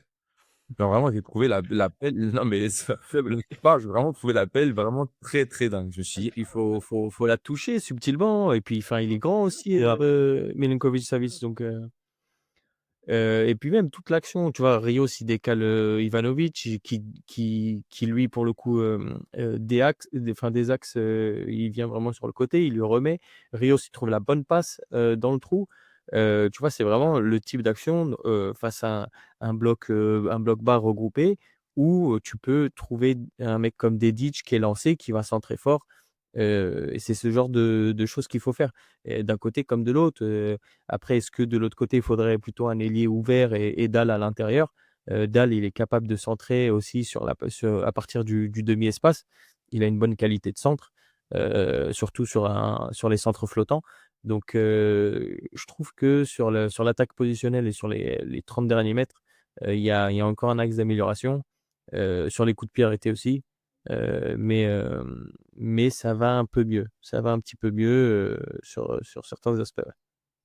Genre vraiment, j'ai trouvé l'appel. Non, mais ça fait pas, j'ai vraiment trouvé l'appel vraiment très, très dingue. Je me suis dit, Il faut la toucher subtilement et puis enfin, il est grand aussi, Milinkovic-Savic donc et puis même toute l'action, tu vois? Rios, il décale, Ivanovic qui lui pour le coup, des axes, il vient vraiment sur le côté, il lui remet. Rios, il trouve la bonne passe, dans le trou. Tu vois? C'est vraiment le type d'action, face à un bloc bas regroupé où, tu peux trouver un mec comme Dedic qui est lancé, qui va centrer fort, et c'est ce genre de choses qu'il faut faire et d'un côté comme de l'autre, après, est-ce que de l'autre côté, il faudrait plutôt un ailier ouvert et Dalle à l'intérieur? Dalle, il est capable de centrer aussi à partir du demi-espace. Il a une bonne qualité de centre, surtout sur les centres flottants. Donc, je trouve que sur l'attaque positionnelle et sur les 30 derniers mètres, il y a encore un axe d'amélioration. Sur les coups de pied arrêtés aussi, mais ça va un peu mieux. Ça va un petit peu mieux, sur certains aspects, ouais.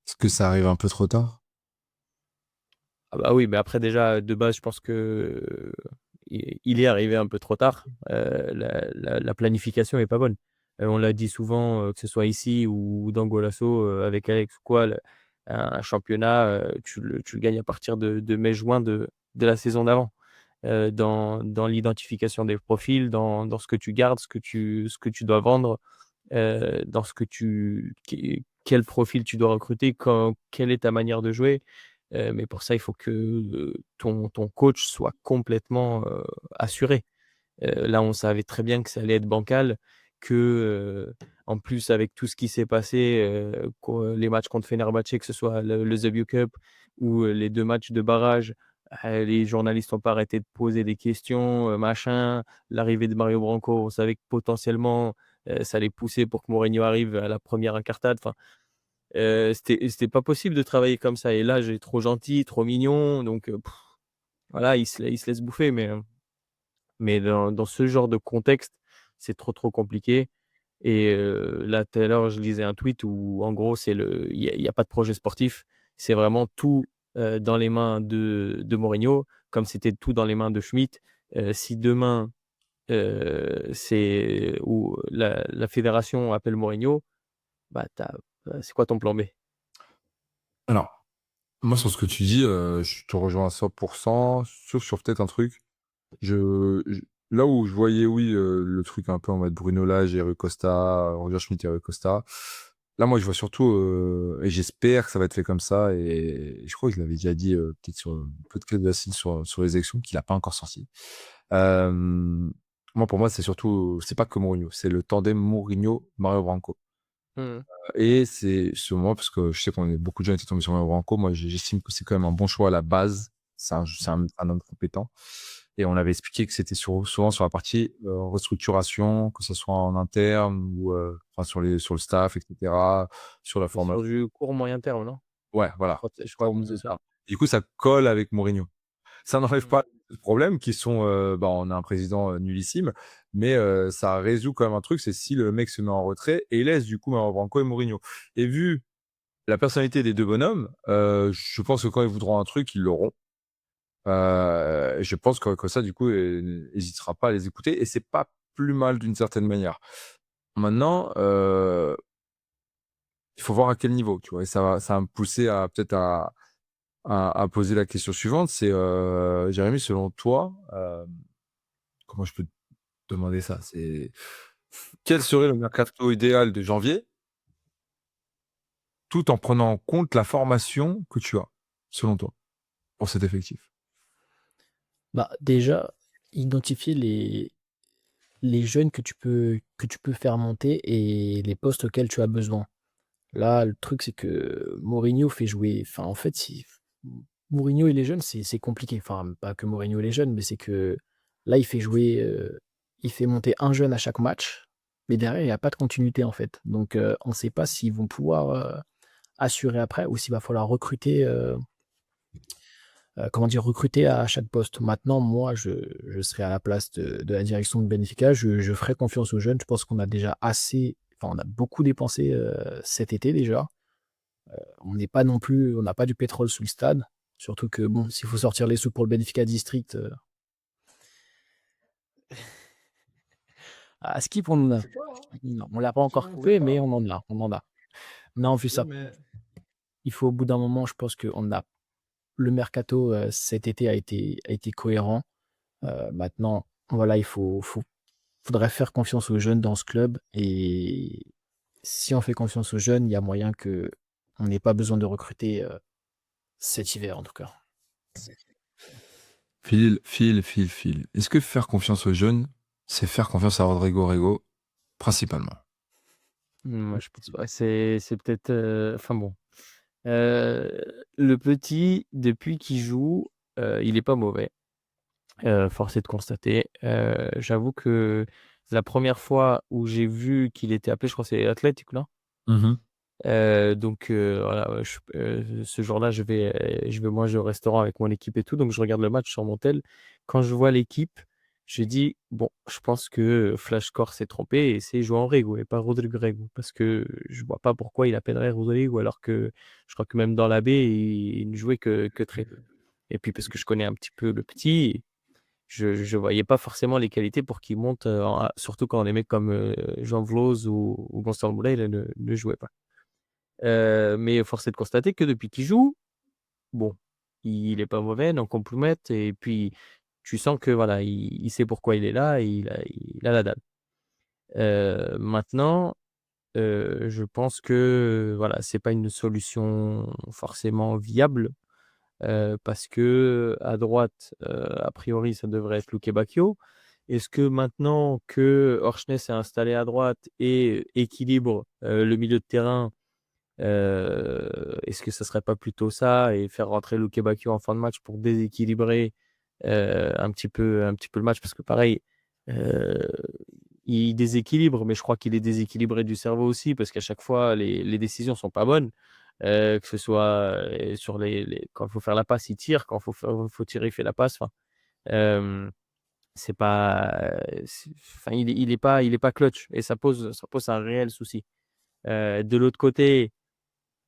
Est-ce que ça arrive un peu trop tard? Ah bah oui, mais après déjà, de base, je pense que, il est arrivé un peu trop tard. La planification est pas bonne. On l'a dit souvent, que ce soit ici ou dans Golasso, avec Alex ou quoi, un championnat, tu le gagnes à partir de mai-juin de la saison d'avant. Dans l'identification des profils, dans ce que tu gardes, ce que tu dois vendre, dans ce que quel profil tu dois recruter, quelle est ta manière de jouer. Mais pour ça, il faut que, ton coach soit complètement, assuré. Là, on savait très bien que ça allait être bancal, que, en plus avec tout ce qui s'est passé, les matchs contre Fenerbahçe, que ce soit le Zabu Cup ou, les 2 matchs de barrage, les journalistes n'ont pas arrêté de poser des questions, machin. L'arrivée de Mario Branco, on savait que potentiellement, ça allait pousser pour que Mourinho arrive à la première incartade. Enfin, c'était pas possible de travailler comme ça et là, j'ai trop gentil, trop mignon donc, voilà, il se laisse bouffer mais dans ce genre de contexte, c'est trop, trop compliqué et là, tout à l'heure, je lisais un tweet où en gros, il y a pas de projet sportif. C'est vraiment tout, dans les mains de Mourinho, comme c'était tout dans les mains de Schmitt. Si demain, c'est ou la fédération appelle Mourinho, bah, c'est quoi ton plan B? Alors, moi, sur ce que tu dis, je te rejoins à 100%, sauf sur peut-être un truc. Là où je voyais, oui, le truc un peu en mode Bruno Lage et Rui Costa, Roger Schmitt et Rui Costa. Là, moi, je vois surtout, et j'espère que ça va être fait comme ça, et je crois que je l'avais déjà dit, peut-être sur le podcast de Yacine sur les élections, qu'il n'a pas encore sorti. Moi, pour moi, c'est surtout, c'est pas que Mourinho, c'est le tandem Mourinho-Mario Branco. Mmh. Et c'est moi, parce que je sais qu'on est beaucoup de gens étaient tombés sur Mario Branco, moi, j'estime que c'est quand même un bon choix à la base. C'est un homme compétent. Et on avait expliqué que c'était souvent sur la partie restructuration, que ce soit en interne ou enfin, sur le staff, etc. Sur la Sur formation. du court moyen terme, non? Ouais, Je voilà. crois je crois que c'est ça. Du coup, ça colle avec Mourinho. Ça n'enlève Mmh. pas le problème qui sont, on a un président nullissime, mais ça résout quand même un truc, c'est si le mec se met en retrait et laisse du coup Mario Branco et Mourinho. Et vu la personnalité des deux bonhommes, je pense que quand ils voudront un truc, ils l'auront. Je pense que ça, du coup, n'hésitera pas à les écouter et c'est pas plus mal d'une certaine manière. Maintenant, il faut voir à quel niveau, tu vois. Et ça va me pousser à peut-être à poser la question suivante, c'est Jérémy, selon toi, comment je peux te demander ça? C'est quel serait le mercato idéal de janvier, tout en prenant en compte la formation que tu as, selon toi, pour cet effectif? Bah, déjà, identifier les jeunes que tu peux faire monter et les postes auxquels tu as besoin. Là, le truc, c'est que Mourinho fait jouer. Enfin, en fait, si Mourinho et les jeunes, c'est compliqué. Enfin, pas que Mourinho et les jeunes, mais c'est que là, il fait monter un jeune à chaque match, mais derrière, il n'y a pas de continuité, en fait. Donc, on ne sait pas s'ils vont pouvoir assurer après ou s'il va falloir recruter, comment dire, recruter à chaque poste. Maintenant, moi, je serai à la place de la direction de Benfica. Je ferai confiance aux jeunes. Je pense qu'on a déjà assez on a beaucoup dépensé cet été déjà. On n'est pas non plus, on n'a pas du pétrole sous le stade. Surtout que bon, s'il faut sortir les sous pour le Benfica District, à Skip, on en a. Non, on l'a pas encore trouvé, mais on en a. On a en vue ça. Il faut au bout d'un moment, je pense qu'on a le mercato cet été a été cohérent. Maintenant, voilà, faudrait faire confiance aux jeunes dans ce club. Et si on fait confiance aux jeunes, il y a moyen que on n'ait pas besoin de recruter cet hiver, en tout cas. Phil. Est-ce que faire confiance aux jeunes, c'est faire confiance à Rodrigo Rego, principalement? Moi, je pense pas. C'est peut-être. Enfin bon. Le petit, depuis qu'il joue, il est pas mauvais. Force est de constater. J'avoue que la première fois où j'ai vu qu'il était appelé, je crois que c'est Athletic, non? Donc voilà, ce jour-là, je vais manger au restaurant avec mon équipe et tout, donc je regarde le match sur mon tel. Quand je vois l'équipe, je dis: «Bon, je pense que Flashcore s'est trompé et c'est João Rego et pas Rodrigo Rego». Parce que je vois pas pourquoi il appellerait Rodrigo alors que je crois que même dans la baie, il ne jouait que très peu. Et puis parce que je connais un petit peu le petit, je voyais pas forcément les qualités pour qu'il monte, surtout quand les mecs comme, Jean Vloz ou Gonçalo Moreira ne jouaient pas. Mais force est de constater que depuis qu'il joue, bon, il est pas mauvais, non complète et puis tu sens que voilà, il sait pourquoi il est là et il a la dalle. Maintenant, je pense que voilà, c'est pas une solution forcément viable, parce que à droite, a priori, ça devrait être Luque Bacchio. Est-ce que maintenant que Orchnes est installé à droite et équilibre, le milieu de terrain, est-ce que ça serait pas plutôt ça et faire rentrer Luque Bacchio en fin de match pour déséquilibrer, un petit peu le match? Parce que pareil, heu, il déséquilibre, mais je crois qu'il est déséquilibré du cerveau aussi parce qu'à chaque fois les décisions sont pas bonnes. Que ce soit, sur les quand il faut faire la passe, il tire, quand faut tirer, il fait la passe. Enfin, hem, c'est pas, enfin il est pas clutch et ça pose un réel souci. De l'autre côté,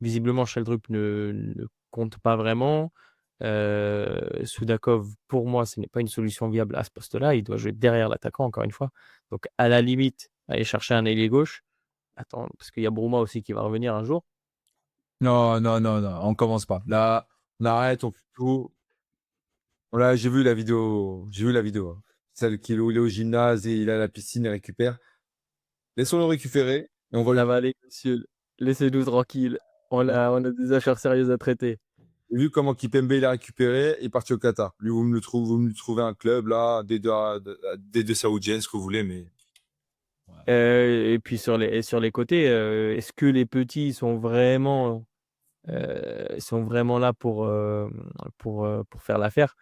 visiblement, Sheldrup ne compte pas vraiment. Soudakov, pour moi, ce n'est pas une solution viable à ce poste-là. Il doit jouer derrière l'attaquant, encore une fois. Donc, à la limite, aller chercher un ailier gauche. Attends, parce qu'il y a Bruma aussi qui va revenir un jour. Non, on commence pas. Là, on arrête, on fait tout. J'ai vu la vidéo. Hein. Celle où il est au gymnase et il a la piscine et récupère. Laissons-le récupérer et on va Ça va aller, monsieur. Laissez-nous tranquilles. On a des affaires sérieuses à traiter. J'ai vu comment Kipembe il a récupéré et est parti au Qatar. Lui, vous me le trouvez un club là, des deux saoudiennes, ce que vous voulez, mais Et puis sur les côtés, est-ce que les petits sont vraiment là pour faire l'affaire?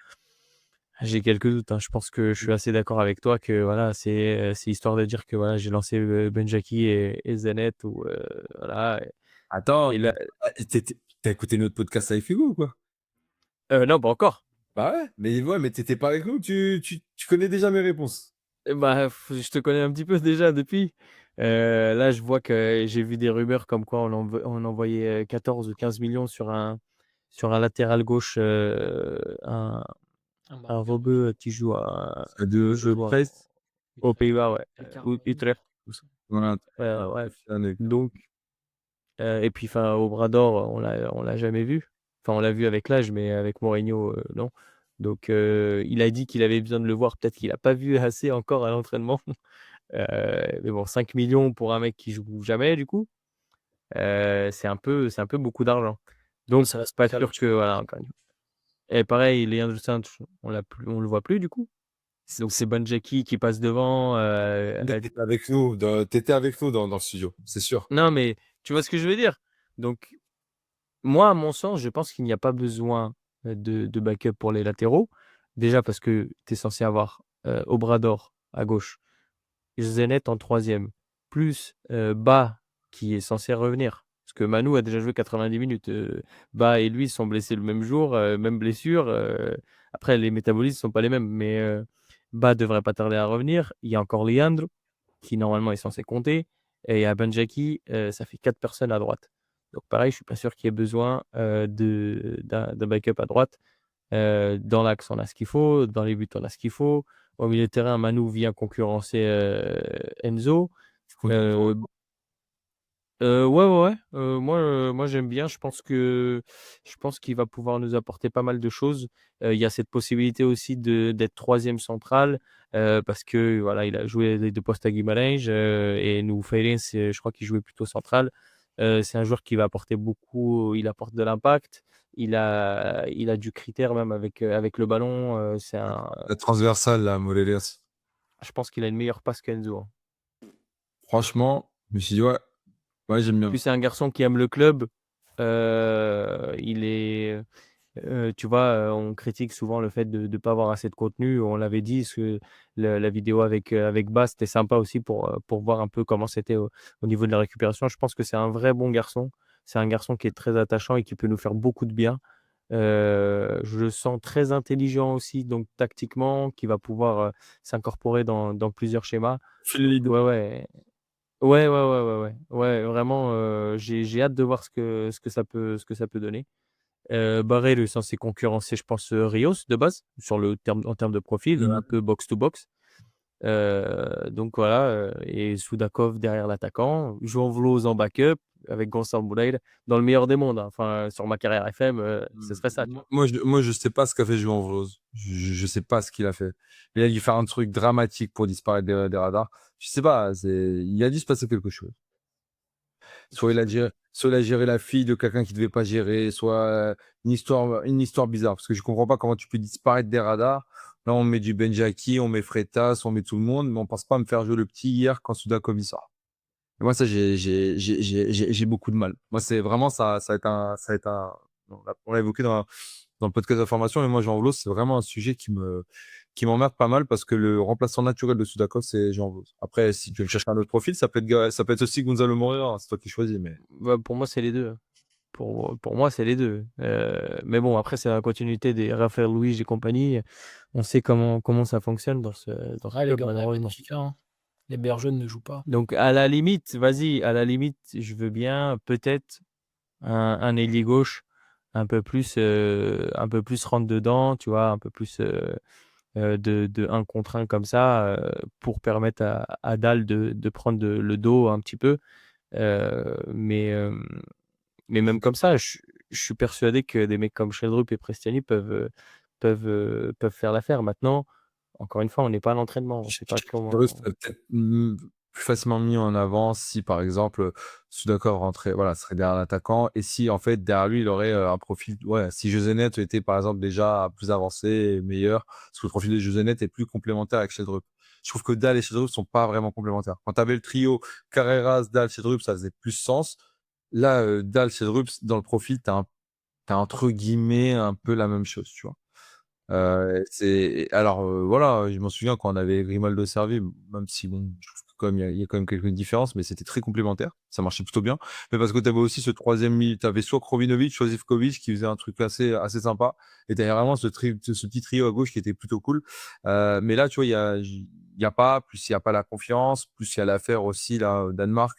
J'ai quelques doutes, hein. Je pense que je suis assez d'accord avec toi que voilà, c'est histoire de dire que voilà, j'ai lancé, Ben Jackie et Zenet ou voilà attends, et là t'as écouté notre podcast avec Hugo ou quoi? non, pas encore. Bah ouais, mais t'étais pas avec nous, tu connais déjà mes réponses. Bah, je te connais un petit peu déjà depuis. Là, je vois que j'ai vu des rumeurs comme quoi on envoyait 14 ou 15 millions sur un latéral gauche, un rebeu qui joue De presse. aux Pays-Bas, ouais. Ou Utrecht. Voilà. Ouais. Donc, et puis, enfin, Obrador, on l'a jamais vu. Enfin, on l'a vu avec l'âge, mais avec Mourinho, non. Donc, il a dit qu'il avait besoin de le voir. Peut-être qu'il a pas vu assez encore à l'entraînement. Mais bon, 5 millions pour un mec qui joue jamais, du coup, c'est un peu beaucoup d'argent. Donc, Ça va se pas faire sûr que voilà, encore une fois. Et pareil, Leandro Santos, on le voit plus, du coup. Donc, c'est Banjaki qui passe devant. T'étais avec nous dans le studio, c'est sûr. Non, mais tu vois ce que je veux dire? Donc, moi, à mon sens, je pense qu'il n'y a pas besoin de backup pour les latéraux. Déjà parce que tu es censé avoir Obrador à gauche, Zenet en troisième, plus Ba qui est censé revenir. Parce que Manu a déjà joué 90 minutes. Ba et lui sont blessés le même jour, même blessure. Après, les métabolismes ne sont pas les mêmes, mais Ba devrait pas tarder à revenir. Il y a encore Leandro qui normalement est censé compter. et à Benjaki, ça fait 4 personnes à droite. Donc pareil, je suis pas sûr qu'il y ait besoin, d'un backup à droite. Dans l'axe, on a ce qu'il faut, dans les buts, on a ce qu'il faut. Au milieu de terrain, Manu vient concurrencer, Enzo. Heu ouais, ouais, ouais, moi j'aime bien. Je pense qu'il va pouvoir nous apporter pas mal de choses. Il y a cette possibilité aussi d'être 3e central, parce que voilà, il a joué les 2 postes à Guimarães, et nous Feirense, je crois qu'il jouait plutôt central. C'est un joueur qui va apporter beaucoup, il apporte de l'impact, il a du critère même avec le ballon, c'est un La transversale, là, Morelos. je pense qu'il a une meilleure passe qu'Enzo, hein. Franchement, je me suis dit, ouais, j'aime bien. Puis c'est un garçon qui aime le club, il est tu vois, on critique souvent le fait de pas avoir assez de contenu. On l'avait dit, la vidéo avec Bas, c'était sympa aussi pour voir un peu comment c'était au niveau de la récupération. Je pense que c'est un vrai bon garçon. C'est un garçon qui est très attachant et qui peut nous faire beaucoup de bien. Je le sens très intelligent aussi, donc tactiquement, qui va pouvoir, s'incorporer dans plusieurs schémas. Ouais, ouais. Ouais, ouais, ouais, ouais, ouais. Ouais, vraiment, j'ai hâte de voir ce que ça peut donner. Barrel est censé concurrencer, je pense, Rios de base, en termes de profil, un peu box to box. Donc voilà, et Soudakov derrière l'attaquant, João Vloz en backup avec Gonçalo Moreira dans le meilleur des mondes, hein. Enfin, sur ma carrière FM, ce serait ça, tu vois? Moi, je sais pas ce qu'a fait João Vloz. Je sais pas ce qu'il a fait. Il a dû faire un truc dramatique pour disparaître des radars. Je sais pas, il a dû se passer quelque chose. Soit il a géré la fille de quelqu'un qui devait pas gérer, soit une histoire bizarre. Parce que je comprends pas comment tu peux disparaître des radars. Là, on met du Benjaki, on met Freitas, on met tout le monde, mais on pense pas à me faire jouer le petit hier quand Soudakov il sort. Et moi, ça, j'ai beaucoup de mal. Moi, c'est vraiment ça va être un, on l'a évoqué dans le podcast d'information, mais moi, Jean Vlos, c'est vraiment un sujet qui m'emmerde pas mal parce que le remplaçant naturel de Sudakov, c'est Jean Vlos. Après, si tu veux chercher un autre profil, ça peut être aussi Gonzalo Moreira, hein, c'est toi qui choisis, mais. Bah, pour moi, c'est les 2, hein. Pour moi, c'est les 2. Mais bon, après, c'est la continuité des Raphaël Luiz et compagnie. On sait comment ça fonctionne dans ce Ouais, les club, gars, on a malheureusement. Benfica, hein. Les meilleurs jeunes ne jouent pas. Donc, à la limite, vas-y, à la limite, je veux bien peut-être un ailier gauche un peu plus rentre dedans, tu vois, un peu plus de 1 contre 1 comme ça, pour permettre à Dal de prendre le dos un petit peu. Euh, mais, euh, mais même comme ça, je suis persuadé que des mecs comme Sheldrup et Prestiani peuvent faire l'affaire. Maintenant, encore une fois, on n'est pas à l'entraînement. On ne sait pas comment. Dreux serait peut-être plus facilement mis en avant si, par exemple, Sudakov rentrait, voilà, serait derrière l'attaquant et si, en fait, derrière lui, il aurait un profil, ouais, si Josenet était, par exemple, déjà plus avancé et meilleur, parce que le profil de Josenet est plus complémentaire avec Sheldrup. Je trouve que Dal et Sheldrup sont pas vraiment complémentaires. Quand tu avais le trio Carreras, Dal, Sheldrup, ça faisait plus sens. Là, Dal, Sheldrup, dans le profil, t'as entre guillemets un peu la même chose, tu vois. Voilà, je m'en souviens quand on avait Grimaldo servi, même si bon, je trouve que quand même il y a quand même quelques différences, mais c'était très complémentaire, ça marchait plutôt bien. Mais parce que tu avais aussi ce troisième milieu, tu avais soit Krovinovic, soit Zivkovic qui faisait un truc assez sympa, et derrière vraiment ce petit trio à gauche qui était plutôt cool. Mais là, tu vois, il y a pas, plus il y a pas la confiance, plus il y a l'affaire aussi là au Danemark.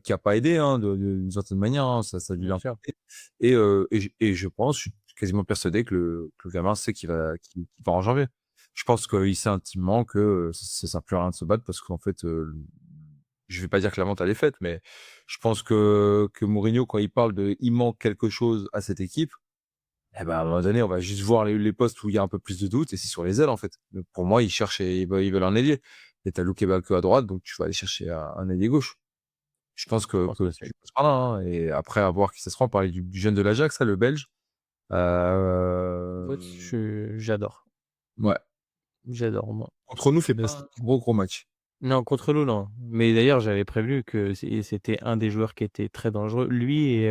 Qui a pas aidé hein, d'une certaine manière, hein, ça a dû Bien sûr. l'impacter. Et je pense, je suis quasiment persuadé que le gamin sait qu'il va en janvier. Je pense qu'il sait intimement que ça sert plus à rien de se battre parce qu'en fait, je vais pas dire que la vente elle est faite, mais je pense que Mourinho, quand il parle il manque quelque chose à cette équipe, eh ben, à un moment donné, on va juste voir les postes où il y a un peu plus de doute et c'est sur les ailes, en fait. Donc, pour moi, ils veulent un ailier. Et t'as Luke Bakio à droite, donc tu vas aller chercher un ailier gauche. Je pense Je que, pense que aussi. tu passes par là, hein. Et après, à voir qui ça sera. On parlait du jeune de l'Ajax, ça, le Belge. Ouais, j'adore. Ouais. J'adore, moi. Contre nous, fait pas un gros match. Non, contre nous, non. Mais d'ailleurs, j'avais prévenu que c'était un des joueurs qui était très dangereux. Lui et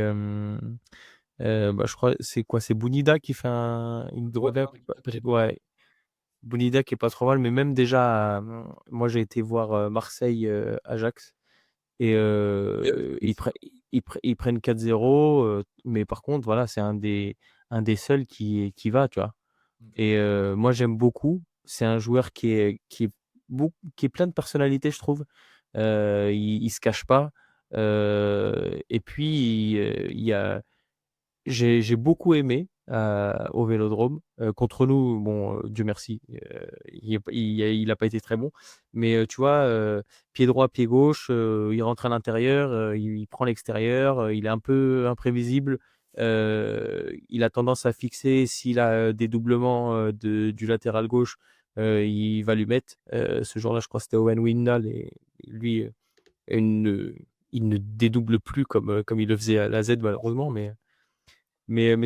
bah, je crois, c'est quoi? C'est Bounida qui fait une Ouais, drôle. peut-être. Ouais, Bounida qui est pas trop mal, mais même déjà, moi j'ai été voir Marseille Ajax et ils prennent 4-0, mais par contre, voilà, c'est un des seuls qui va, tu vois. Et moi j'aime beaucoup. C'est un joueur qui est plein de personnalité, je trouve. il se cache pas. Et puis, il y a j'ai beaucoup aimé, au Vélodrome. Contre nous, bon, Dieu merci, il a pas été très bon. Mais, tu vois, pied droit, pied gauche, il rentre à l'intérieur, il prend l'extérieur, il est un peu imprévisible. Il a tendance à fixer s'il a, des doublements, du latéral gauche, il va lui mettre. Ce jour-là, je crois que c'était Owen Wijndal et lui, il ne dédouble plus comme il le faisait à la Z malheureusement, mais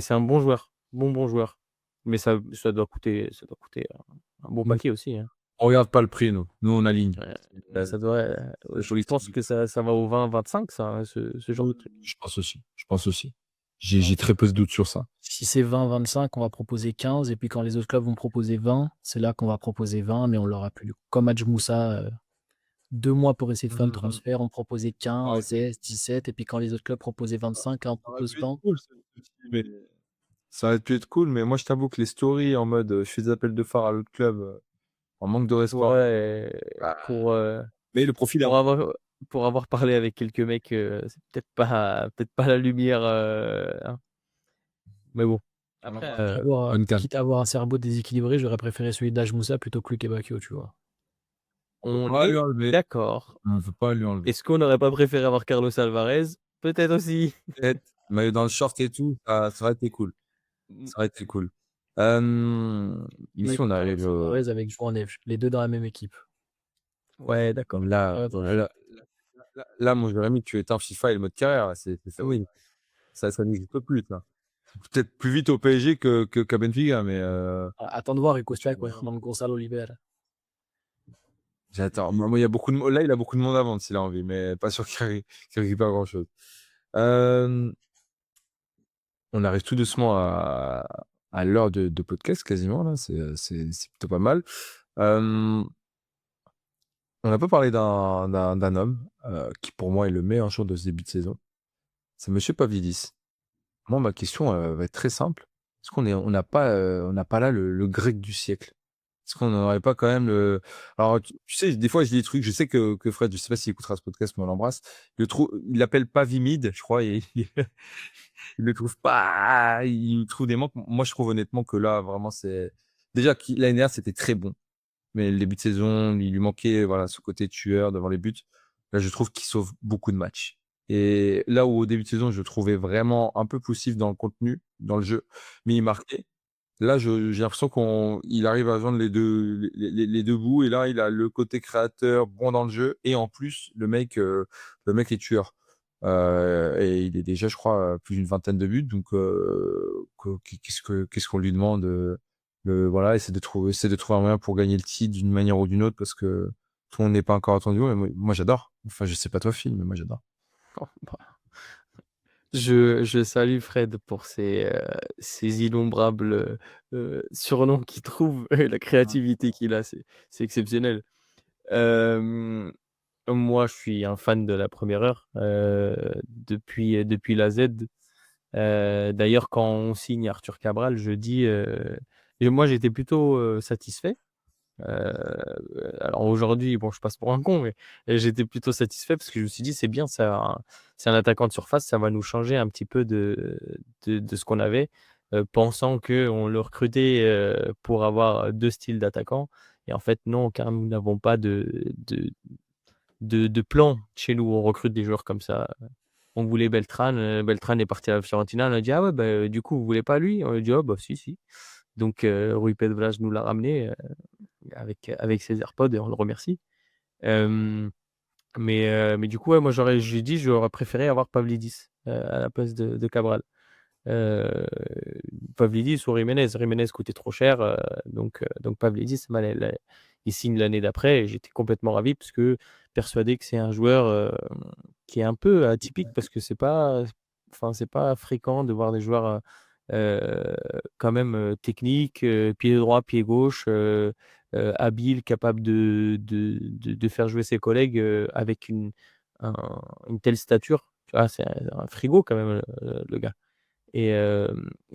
c'est un bon joueur, bon joueur. Mais ça doit coûter un bon Nous, paquet aussi, hein. on regarde pas le prix, nous. Nous, on aligne. Ça doit, je pense que ça va au 20-25 ça, hein, ce genre de truc. Je pense aussi. Je pense aussi. J'ai très peu de doutes sur ça. Si c'est 20-25, on va proposer 15. Et puis quand les autres clubs vont proposer 20, c'est là qu'on va proposer 20, mais on l'aura plus. Comme Hadj Moussa, 2 mois pour essayer de faire le transfert, on proposait 15, 16, 17. Et puis quand les autres clubs proposaient 25, on propose 20. Cool, mais ça aurait pu être cool, mais moi je t'avoue que les stories en mode je fais des appels de phare à l'autre club en manque de respect. Ouais, Bah, pour, mais le profil est pour avoir parlé avec quelques mecs, c'est peut-être pas la lumière, hein. Mais bon, après, Quitte à avoir un cerveau déséquilibré, j'aurais préféré celui d'Haj Moussa plutôt que Luke Bakio, tu vois. on va lui est enlever. d'accord. On ne peut pas lui enlever. Est-ce qu'on n'aurait pas préféré avoir Carlos Alvarez? Peut-être aussi. Peut-être, mais dans le short et tout, ça aurait été cool. Ça aurait été cool. Ici, on a Alvarez avec João Neves, les deux dans la même équipe. Ouais, d'accord. Là, mon Jérémy, tu éteins FIFA et le mode carrière, c'est oui. Ça n'existe plus, ça. Peut-être plus vite au PSG qu'à Benfica, mais Attends de voir Rico Stack, ouais, dans le Gonzalo Oliveira. j'attends. Moi, il y a beaucoup de là, il a beaucoup de monde à vendre s'il a envie, mais pas sûr qu'il récupère grand-chose. On arrive tout doucement à l'heure de podcast quasiment là, c'est plutôt pas mal. On n'a pas parlé d'un homme qui pour moi est le meilleur joueur de ce début de saison. C'est Monsieur Pavlidis. Moi, ma question va être très simple. Est-ce on n'a pas là le grec du siècle? Est-ce qu'on n'aurait pas quand même le... Alors, tu sais, des fois, je dis des trucs, je sais que Fred, je sais pas s'il écoutera ce podcast, mais on l'embrasse. Il l'appelle pas vimide, je crois, et il le trouve pas, il trouve des manques. Moi, je trouve honnêtement que là, vraiment, c'est... Déjà, l'année dernière, c'était très bon. Mais le début de saison, il lui manquait, voilà, ce côté tueur devant les buts. Là, je trouve qu'il sauve beaucoup de matchs. Et là où au début de saison, je le trouvais vraiment un peu poussif dans le contenu, dans le jeu, mais il marquait. Là, j'ai l'impression qu'il arrive à joindre les deux bouts. Et là, il a le côté créateur, bon dans le jeu. Et en plus, le mec est tueur. Et il est déjà, je crois, plus d'une vingtaine de buts. Donc, qu'est-ce qu'on lui demande voilà, c'est de trouver un moyen pour gagner le titre d'une manière ou d'une autre parce que tout le monde n'est pas encore attendu. Mais moi, j'adore. Enfin, je sais pas toi, Phil, mais moi, j'adore. Oh, bah. Je salue Fred pour ses innombrables surnoms qu'il trouve et la créativité qu'il a, c'est exceptionnel. Moi, je suis un fan de la première heure depuis la Z. D'ailleurs, quand on signe Arthur Cabral, je dis, et moi j'étais plutôt satisfait. Alors aujourd'hui, bon, je passe pour un con, mais j'étais plutôt satisfait parce que je me suis dit, c'est bien, c'est un attaquant de surface, ça va nous changer un petit peu de ce qu'on avait, pensant qu'on le recrutait pour avoir deux styles d'attaquants. Et en fait, non, car nous n'avons pas de plan chez nous. On recrute des joueurs comme ça. On voulait Beltran, Beltran est parti à la Fiorentina, on a dit, ah ouais, bah, du coup, vous voulez pas lui? On a dit, oh, bah, si. Donc, Rui Pedras nous l'a ramené avec ses AirPods et on le remercie. Mais du coup, ouais, moi, j'ai dit, j'aurais préféré avoir Pavlidis à la place de Cabral. Pavlidis ou Jiménez. Jiménez coûtait trop cher, donc Pavlidis, il signe l'année d'après et j'étais complètement ravi parce que persuadé que c'est un joueur qui est un peu atypique parce que c'est pas fréquent de voir des joueurs quand même techniques, pied droit, pied gauche, habile, capable de faire jouer ses collègues avec une telle stature. Tu vois, c'est un frigo quand même, le gars. Et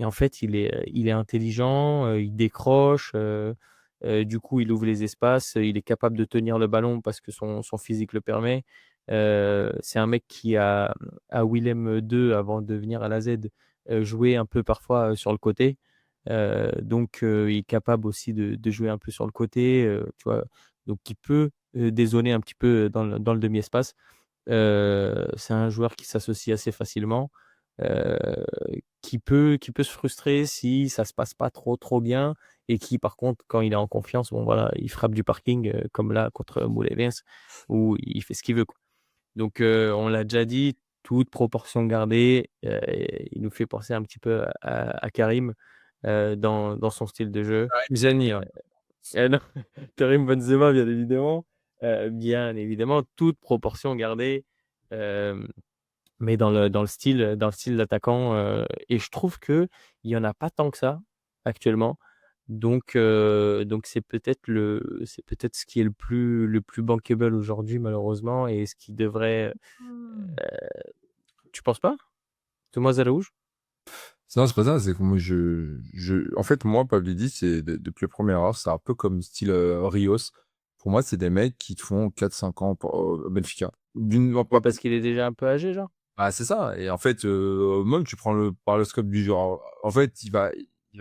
en fait, il est intelligent, il décroche, Du coup, il ouvre les espaces, il est capable de tenir le ballon parce que son physique le permet. C'est un mec qui a, à Willem 2, avant de venir à la Z, joué un peu parfois sur le côté. Donc, il est capable aussi de jouer un peu sur le côté, tu vois. Donc, il peut dézonner un petit peu dans le demi-espace. C'est un joueur qui s'associe assez facilement, heu, qui peut se frustrer si ça se passe pas trop bien et qui, par contre, quand il est en confiance, bon voilà, il frappe du parking, comme là contre Moulins où il fait ce qu'il veut, quoi. Donc, on l'a déjà dit, toute proportion gardée, il nous fait penser un petit peu à Karim, dans son style de jeu. Mizani, ouais. Non, Karim Benzema, bien évidemment, toute proportion gardée, hem, mais dans le style d'attaquant, et je trouve qu'il y en a pas tant que ça actuellement. Donc c'est peut-être ce qui est le plus bankable aujourd'hui, malheureusement, et ce qui devrait, tu penses pas? Thomas Araújo? Non, c'est pas ça, c'est que moi, en fait, moi, Pavlidis, c'est depuis la première heure, c'est un peu comme style Rios. Pour moi, c'est des mecs qui te font 4-5 ans pour Benfica. Ouais, parce qu'il est déjà un peu âgé, genre? Bah, c'est ça. Et en fait, même tu prends par le scope du genre. En fait, à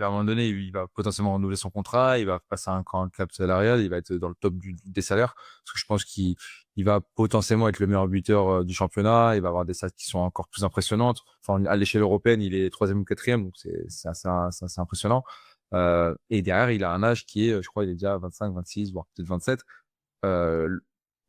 un moment donné, il va potentiellement renouveler son contrat, il va passer un cap salarial, il va être dans le top des salaires. Parce que je pense qu'il va potentiellement être le meilleur buteur du championnat, il va avoir des stats qui sont encore plus impressionnantes. Enfin, à l'échelle européenne, il est troisième ou quatrième, donc c'est assez impressionnant. Et derrière, il a un âge qui est, je crois, il est déjà 25, 26, voire peut-être 27. Euh,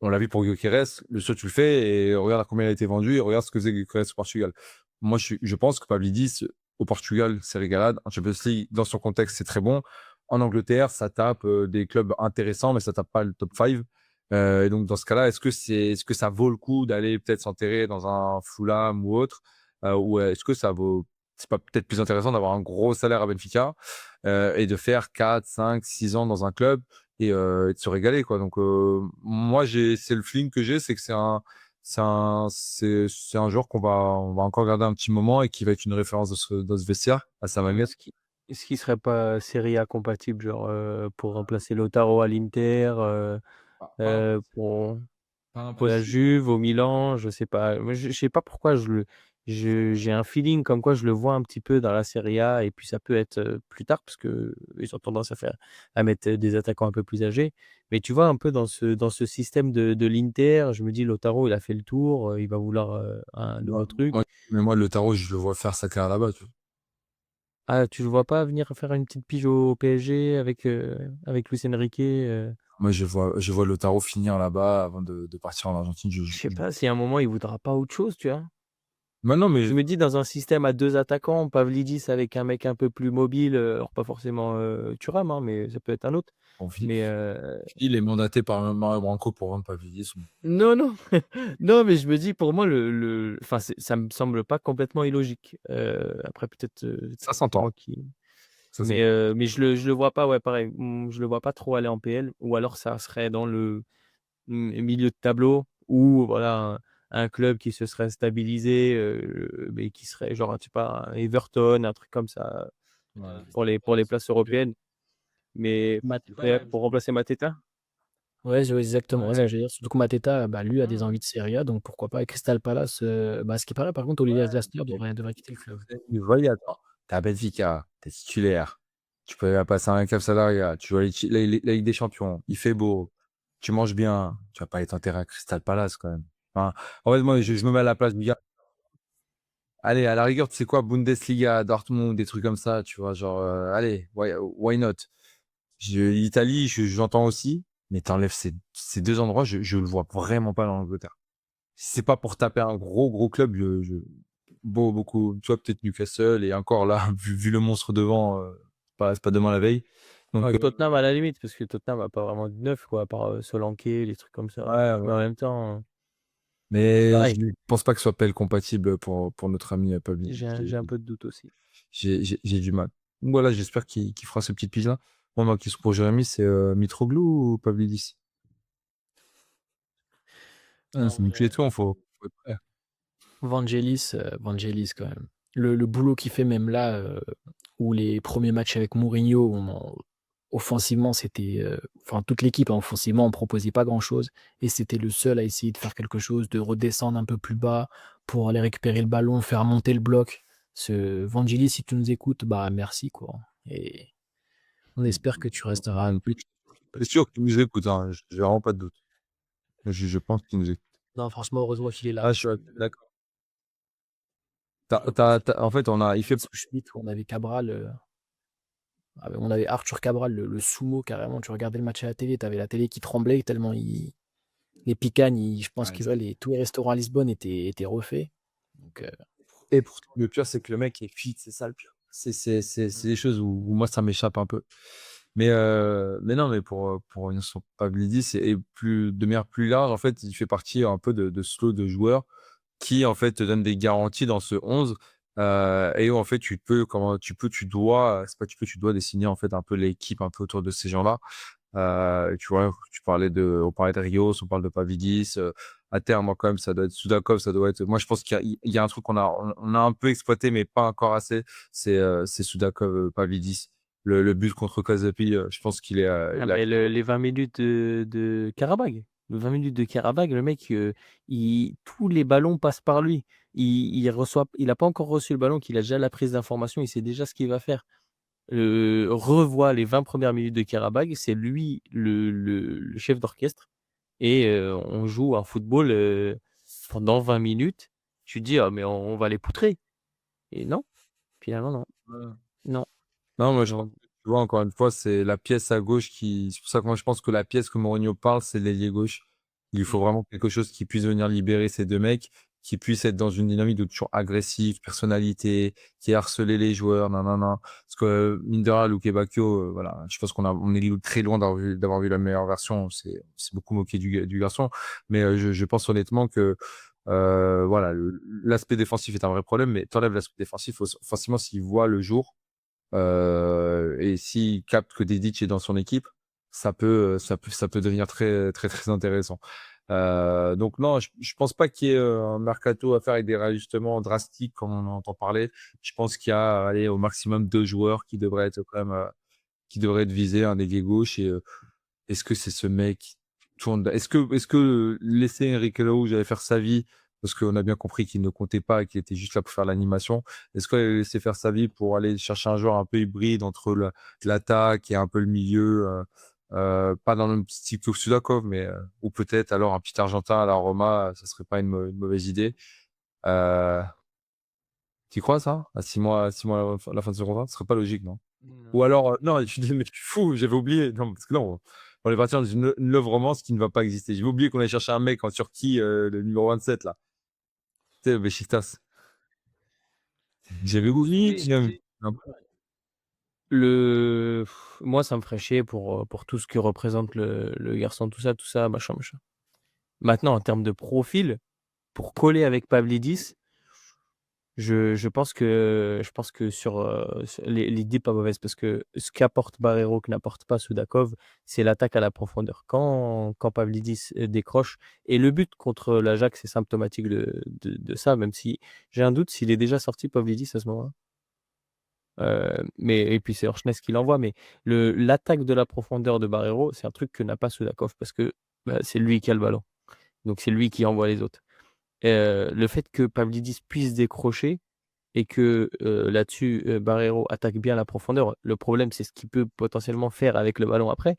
on l'a vu pour Gyökeres, le saut tu le fais et regarde à combien il a été vendu et regarde ce que faisait Gyökeres au Portugal. Moi, je pense que Pavlidis au Portugal, c'est régalade. En Champions League, dans son contexte, c'est très bon. En Angleterre, ça tape des clubs intéressants, mais ça tape pas le top 5. Et donc, dans ce cas-là, est-ce que ça vaut le coup d'aller peut-être s'enterrer dans un Fulham ou autre, ou est-ce que c'est pas peut-être plus intéressant d'avoir un gros salaire à Benfica et de faire 4, 5, 6 ans dans un club et de se régaler, quoi. Donc, moi, c'est le feeling que j'ai, c'est que c'est un joueur on va encore garder un petit moment et qui va être une référence dans ce vestiaire à Savagnet. Est-ce qu'il serait pas Serie A compatible, genre, pour remplacer Lautaro à l'Inter, Pas pour la impossible. Juve, au Milan, je sais pas. Moi, je sais pas pourquoi j'ai un feeling comme quoi je le vois un petit peu dans la Serie A, et puis ça peut être, plus tard parce qu'ils ont tendance à mettre, des attaquants un peu plus âgés. Mais tu vois, un peu dans ce système de l'Inter, je me dis: «Lautaro, il a fait le tour, il va vouloir, un nouveau truc». Mais moi, le tarot, je le vois faire sa carrière là-bas, tu vois. Ah, tu le vois pas venir faire une petite pige au PSG avec Luis Enrique? Moi, je vois le tarot finir là-bas avant de partir en Argentine. Je sais pas si à un moment il voudra pas autre chose, tu vois? Maintenant, Je mais me dis, dans un système à 2 attaquants, Pavlidis avec un mec un peu plus mobile, alors pas forcément, Thuram, hein, mais ça peut être un autre. on Mais, il est mandaté par Mario Branco pour vendre Pavlidis. non, non, non, mais je me dis, pour moi, enfin, ça me semble pas complètement illogique. Après peut-être, Ça c'est s'entend. moi qui, Ça s'entend. mais je le vois pas, ouais, pareil, je le vois pas trop aller en PL, ou alors ça serait dans le milieu de tableau, ou voilà, un club qui se serait stabilisé, mais qui serait genre, je sais pas, un Everton, un truc comme ça, Ouais. pour les places européennes. Mais Mateta. ouais, pour remplacer Mateta? Ouais, exactement. Ouais, j'allais dire, surtout que Mateta, bah, lui a des envies de Serie A, donc pourquoi pas. Et Crystal Palace, bah, ce qui paraît, par contre, Olivier Glasner devrait quitter le club. Il va y attends. T'es à Benfica, t'es titulaire. Tu peux passer un cap salarial. Tu vois la Ligue des Champions. Il fait beau. Tu manges bien. Tu vas pas être enterré à Crystal Palace quand même. Enfin, en fait, moi, je me mets à la place du gars. Allez, à la rigueur, tu sais quoi, Bundesliga, Dortmund, des trucs comme ça, tu vois, genre, allez, why not? L'Italie, j'entends aussi, mais t'enlèves ces deux endroits, je le vois vraiment pas dans l'Angleterre. Si c'est pas pour taper un gros club, beaucoup, tu vois, peut-être Newcastle, et encore là, vu le monstre devant, c'est pas demain la veille. Donc, Ouais, Tottenham à la limite, parce que Tottenham a pas vraiment de neuf, quoi, à part, Solanke, les trucs comme ça. ouais, Mais ouais. en même temps, Mais pareil, je pense pas que ce soit PL compatible pour notre ami Pablo. j'ai un peu de doute aussi. J'ai du mal. Voilà, j'espère qu'il fera ce petit pige-là. Bon, ma question pour Jérémy, c'est Mitroglou ou Pavlidis? Ah, c'est une pied-tout, faut être prêt. Vangelis quand même. Le boulot qu'il fait même là, où les premiers matchs avec Mourinho, offensivement, c'était, enfin toute l'équipe, hein, offensivement, on proposait pas grand-chose et c'était le seul à essayer de faire quelque chose, de redescendre un peu plus bas pour aller récupérer le ballon, faire monter le bloc. Ce Vangelis, si tu nous écoutes, bah merci quoi. Et on espère que tu resteras. Oui, c'est sûr qu'il nous écoute, hein, j'ai vraiment pas de doute. Je pense qu'il nous écoute. Non, franchement, heureusement qu'il est là. Ah, je suis d'accord. En fait, il fait. Sous Schmitt, on avait Cabral, on avait Arthur Cabral, le sumo carrément. Tu regardais le match à la télé, t'avais la télé qui tremblait tellement les picanes, je pense Ouais, que tous les restaurants à Lisbonne étaient refaits. Donc, Et le pire, c'est que le mec est fit, c'est ça le pire. C'est des choses où moi, ça m'échappe un peu. Mais non, mais pour une sur Pavlidis et de manière plus large, en fait, il fait partie un peu de ce lot de joueurs qui, en fait, te donnent des garanties dans ce 11 et où, en fait, tu dois, c'est pas tu dois dessiner, en fait, un peu l'équipe un peu autour de ces gens-là. Tu vois, on parlait de Rios, on parle de Pavlidis. À terme, moi, quand même, ça doit être Sudakov, ça doit être. Moi, je pense qu'il y a un truc on a un peu exploité, mais pas encore assez. C'est Sudakov, Pavlidis. Le but contre Kazapi, je pense qu'il est. Les 20 minutes de Karabag. Le 20 minutes de Karabag, le mec, tous les ballons passent par lui. Il n'a pas encore reçu le ballon, qu'il a déjà la prise d'information, il sait déjà ce qu'il va faire. Revoit les 20 premières minutes de Karabag, c'est lui le chef d'orchestre. Et on joue un football pendant 20 minutes. Tu te dis, ah, mais on va les poutrer. Et non, finalement, non. Non. Non, moi, tu vois, encore une fois, c'est la pièce à gauche qui. C'est pour ça que moi, je pense que la pièce que Mourinho parle, c'est l'ailier gauche. Il faut vraiment quelque chose qui puisse venir libérer ces deux mecs, qui puisse être dans une dynamique de toujours agressif, personnalité, qui harceler les joueurs, nanana. Parce que, mine de rien, Luke Bacchio, voilà, je pense on est très loin d'avoir vu la meilleure version. C'est beaucoup moqué du garçon. Mais je pense honnêtement que, voilà, l'aspect défensif est un vrai problème, mais t'enlèves l'aspect défensif, forcément, s'il voit le jour, et s'il capte que Dedic est dans son équipe, ça peut devenir très, très, très intéressant. Donc non, je pense pas qu'il y ait un mercato à faire avec des réajustements drastiques comme on en entend parler. Je pense qu'il y a, allez, au maximum 2 joueurs qui devraient être quand même, qui devraient être visés, un ailier gauche. Et est-ce que c'est ce mec qui tourne? Est-ce que laisser Enrique Araújo aller faire sa vie, parce qu'on a bien compris qu'il ne comptait pas et qu'il était juste là pour faire l'animation. Est-ce qu'il allait laisser faire sa vie pour aller chercher un joueur un peu hybride entre l'attaque et un peu le milieu, pas dans le même style que Sudakov, mais ou peut-être alors un petit Argentin à la Roma, ça serait pas une mauvaise idée. Euh, Tu crois ça? À 6 mois à la fin de ce contrat, ce serait pas logique, non? Ou alors, non, je suis mais je suis fou, j'avais oublié. Non, parce que là, on est parti dans une love romance qui ne va pas exister. J'avais oublié qu'on allait chercher un mec en Turquie, le numéro 27, là. Tu sais, Beşiktaş. J'avais oublié. Non. Moi, ça me ferait chier pour tout ce que représente le garçon, tout ça, machin, machin. Maintenant, en termes de profil, pour coller avec Pavlidis, je pense que l'idée pas mauvaise parce que ce qu'apporte Barreiro que n'apporte pas Sudakov, c'est l'attaque à la profondeur. Quand Pavlidis décroche, et le but contre l'Ajax, c'est symptomatique de ça, même si j'ai un doute s'il est déjà sorti Pavlidis à ce moment-là. Et puis c'est Orchnes qui l'envoie, mais l'attaque de la profondeur de Barreiro, c'est un truc que n'a pas Sudakov parce que c'est lui qui a le ballon. Donc c'est lui qui envoie les autres. Le fait que Pavlidis puisse décrocher et que là-dessus, Barreiro attaque bien la profondeur. Le problème, c'est ce qu'il peut potentiellement faire avec le ballon après,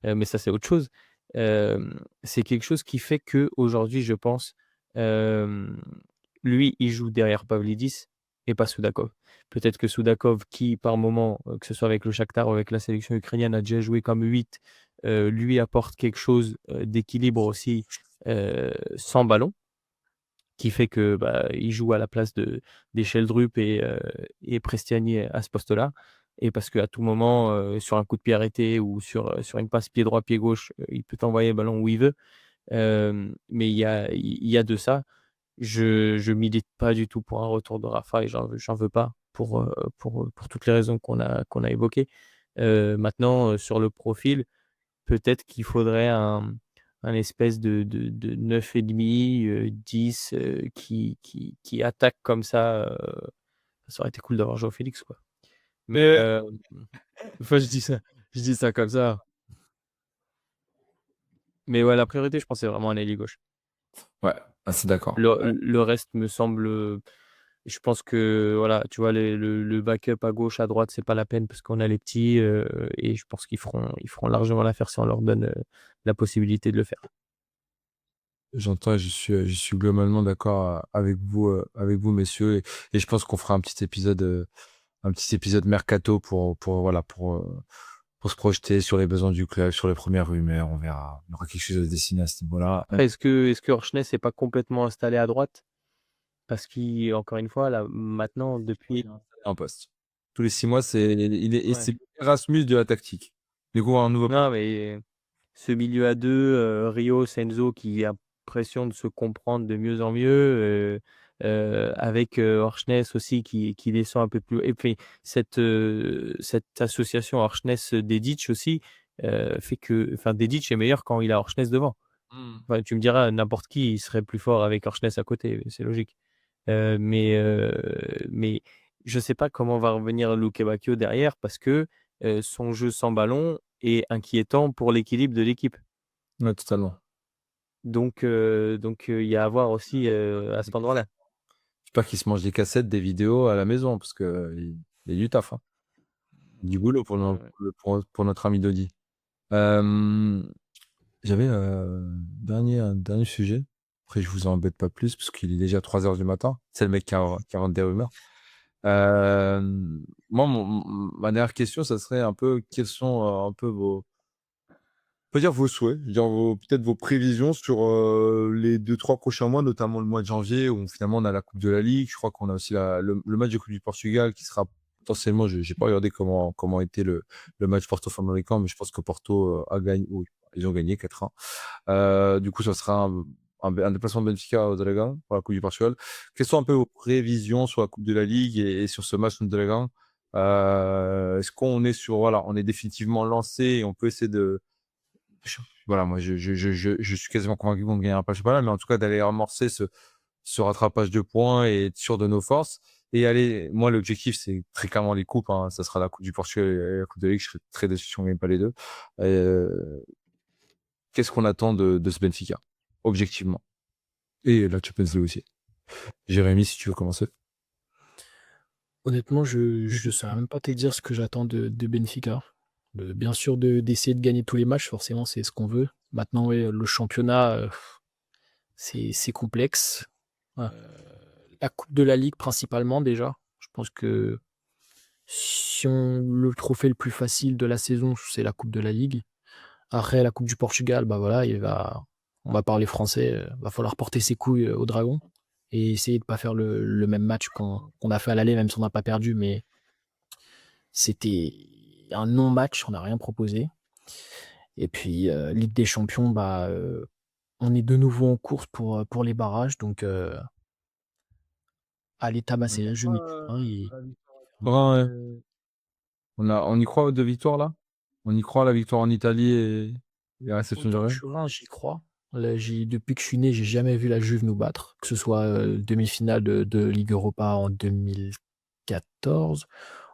mais ça, c'est autre chose. C'est quelque chose qui fait qu'aujourd'hui, je pense, lui, il joue derrière Pavlidis et pas Sudakov. Peut-être que Sudakov, qui par moment, que ce soit avec le Shakhtar ou avec la sélection ukrainienne, a déjà joué comme 8, lui apporte quelque chose d'équilibre aussi sans ballon, qui fait que il joue à la place des Sheldrup et Prestiani à ce poste-là. Et parce qu'à tout moment, sur un coup de pied arrêté ou sur une passe pied droit, pied gauche, il peut t'envoyer le ballon où il veut. Mais il y a de ça. Je milite pas du tout pour un retour de Rafa et j'en veux pas pour toutes les raisons qu'on a évoquées. Maintenant, sur le profil, peut-être qu'il faudrait un espèce de 9,5, 10 qui attaque comme ça. Ça aurait été cool d'avoir João Félix, quoi. Mais enfin, je dis ça. Je dis ça comme ça. Mais ouais, la priorité, je pense, c'est vraiment un ailier gauche. Ouais, assez d'accord. Le reste me semble. Je pense que voilà, tu vois, le backup à gauche, à droite, c'est pas la peine parce qu'on a les petits et je pense qu'ils feront largement l'affaire si on leur donne la possibilité de le faire. J'entends et je suis globalement d'accord avec vous, messieurs. Et je pense qu'on fera un petit épisode mercato voilà, pour se projeter sur les besoins du club, sur les premières rumeurs. On verra. Il y aura quelque chose de dessiné à ce niveau-là. Après, est-ce que Orchness n'est pas complètement installé à droite? Parce qu'encore une fois, là, maintenant, depuis. En poste. Tous les 6 mois, Ouais. c'est Erasmus de la tactique. Du coup, un nouveau. Non, mais ce milieu à deux, Rio, Senzo, qui a l'impression de se comprendre de mieux en mieux, avec Orchness aussi qui descend un peu plus. Et puis, cette association Orchness-Dedic aussi fait que. Enfin, Dedic est meilleur quand il a Orchness devant. Enfin, tu me diras, n'importe qui il serait plus fort avec Orchness à côté, c'est logique. Mais je ne sais pas comment va revenir Luke Bacchio derrière parce que son jeu sans ballon est inquiétant pour l'équilibre de l'équipe. Ouais, totalement. Donc, il y a à voir aussi à cet endroit-là. J'espère qu'il se mange des cassettes, des vidéos à la maison, parce que il y a du taf, hein. Du boulot pour notre ami Dodi. Euh, J'avais un dernier sujet. Après, je vous en embête pas plus, parce qu'il est déjà 3 heures du matin. C'est le mec qui rentre des rumeurs. Euh, Moi, ma dernière question, ça serait un peu quels sont un peu on peut dire vos souhaits, je veux dire peut-être vos prévisions sur les 2-3 prochains mois, notamment le mois de janvier, où finalement on a la Coupe de la Ligue. Je crois qu'on a aussi le match de Coupe du Portugal qui sera potentiellement, je n'ai pas regardé comment était le match Porto-Famalicão, mais je pense que Porto a gagné, oui, ils ont gagné 4-1. Du coup, ça sera un déplacement de Benfica au Dragão pour la Coupe du Portugal. Quelles sont un peu vos prévisions sur la Coupe de la Ligue et sur ce match de Dragão? Est-ce qu'on est voilà, on est définitivement lancé et on peut essayer voilà, moi je suis quasiment convaincu qu'on ne gagnera pas le championnat, mais en tout cas d'aller amorcer ce rattrapage de points et être sûr de nos forces. Et aller, moi l'objectif c'est très clairement les coupes, hein. Ça sera la Coupe du Portugal et la Coupe de la Ligue. Je serais très déçu si on ne gagne pas les deux. Qu'est-ce qu'on attend de ce Benfica, objectivement? Et la Champions League aussi. Jérémy, si tu veux commencer. Honnêtement, je ne saurais même pas te dire ce que j'attends de Benfica. Bien sûr, d'essayer de gagner tous les matchs, forcément, c'est ce qu'on veut. Maintenant, ouais, le championnat, c'est complexe. La Coupe de la Ligue, principalement, déjà. Je pense que si le trophée le plus facile de la saison, c'est la Coupe de la Ligue. Après, la Coupe du Portugal, bah voilà, on va parler français, va falloir porter ses couilles au Dragon et essayer de pas faire le même match qu'on a fait à l'aller, même si on n'a pas perdu, mais c'était un non-match, on n'a rien proposé. Et puis, Ligue des Champions, bah, on est de nouveau en course pour les barrages, donc aller tabasser la Juve et Ouais. On y croit aux 2 victoires là? On y croit à la victoire en Italie et la réception du contre Real? Turin, j'y crois. Là, depuis que je suis né, j'ai jamais vu la Juve nous battre, que ce soit demi-finale de Ligue Europa en 2014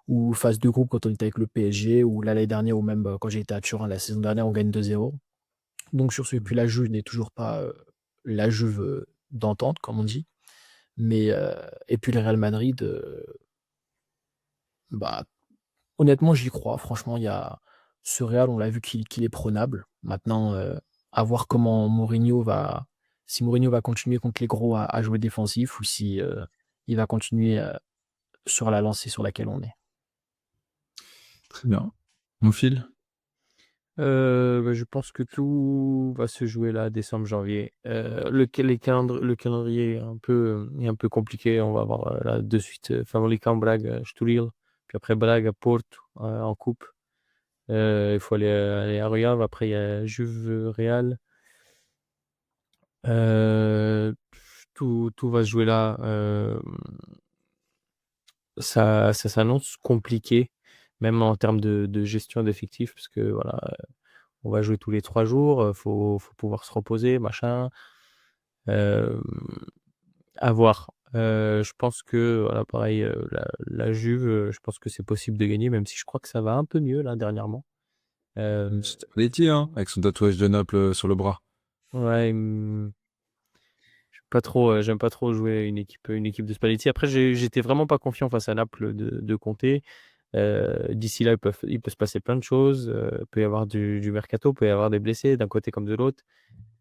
ou phase de groupe quand on était avec le PSG ou l'année dernière ou même quand j'ai été à Turin la saison dernière, on gagne 2-0. Donc sur ce, puis la Juve n'est toujours pas la Juve d'entente, comme on dit. Mais et puis le Real Madrid, bah honnêtement, j'y crois. Franchement, il y a ce Real, on l'a vu qu'il est prenable. Maintenant, à voir comment si Mourinho va continuer contre les gros à jouer défensif ou si il va continuer sur la lancée sur laquelle on est. Très bien. Mon fil? Je pense que tout va se jouer là, décembre-janvier. Le calendrier est un peu compliqué. On va avoir là de suite Famalicão, Braga, Estoril, puis après Braga, Porto en coupe. Il faut aller à Rio. Après, il y a Juve, Real. Tout va se jouer là. Ça s'annonce compliqué, même en termes de gestion d'effectifs, parce que voilà, on va jouer tous les 3 jours, faut pouvoir se reposer, machin. À voir. Je pense que voilà, pareil, la Juve, je pense que c'est possible de gagner, même si je crois que ça va un peu mieux là dernièrement. C'était Spalletti, hein, avec son tatouage de Naples sur le bras. Ouais, j'aime pas trop jouer une équipe de Spalletti. Après, j'étais vraiment pas confiant face à Naples de Conte. D'ici là, il peut se passer plein de choses. Peut y avoir du mercato, peut y avoir des blessés d'un côté comme de l'autre.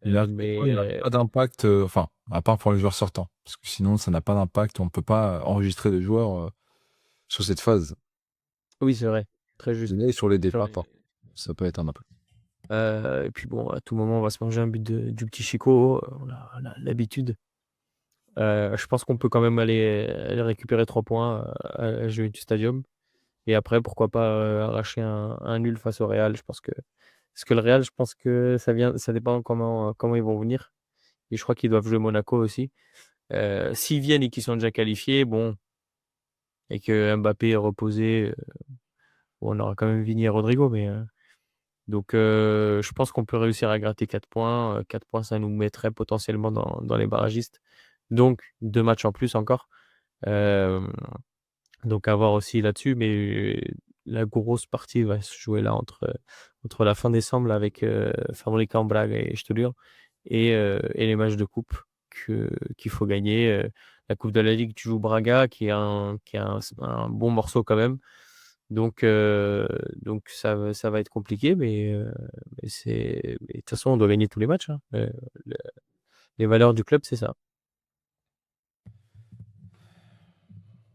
Il a Mais pas d'impact, enfin, à part pour les joueurs sortants. Parce que sinon, ça n'a pas d'impact. On ne peut pas enregistrer de joueurs sur cette phase. oui, c'est vrai, très juste. Et sur les départs, Sur ça peut être un impact. Et puis bon, à tout moment, on va se manger un but du petit Chico. On a l'habitude. Je pense qu'on peut quand même aller récupérer 3 points à Juventus Stadium. Et après, pourquoi pas arracher un nul face au Real. Parce que le Real, je pense que ça dépend comment ils vont venir. Et je crois qu'ils doivent jouer Monaco aussi. S'ils viennent et qu'ils sont déjà qualifiés, bon, et que Mbappé est reposé, bon, on aura quand même Vini et Rodrigo. Donc, je pense qu'on peut réussir à gratter 4 points. 4 points, ça nous mettrait potentiellement dans les barragistes. Donc, 2 matchs en plus encore. Euh, donc, à voir aussi là-dessus. Mais la grosse partie va se jouer là entre la fin décembre là, avec Famalicão, Braga et Estoril et les matchs de coupe qu'il faut gagner. La Coupe de la Ligue, tu joues Braga, qui est un bon morceau quand même. Donc ça va être compliqué, mais de toute façon, on doit gagner tous les matchs, hein. Le- les valeurs du club, c'est ça,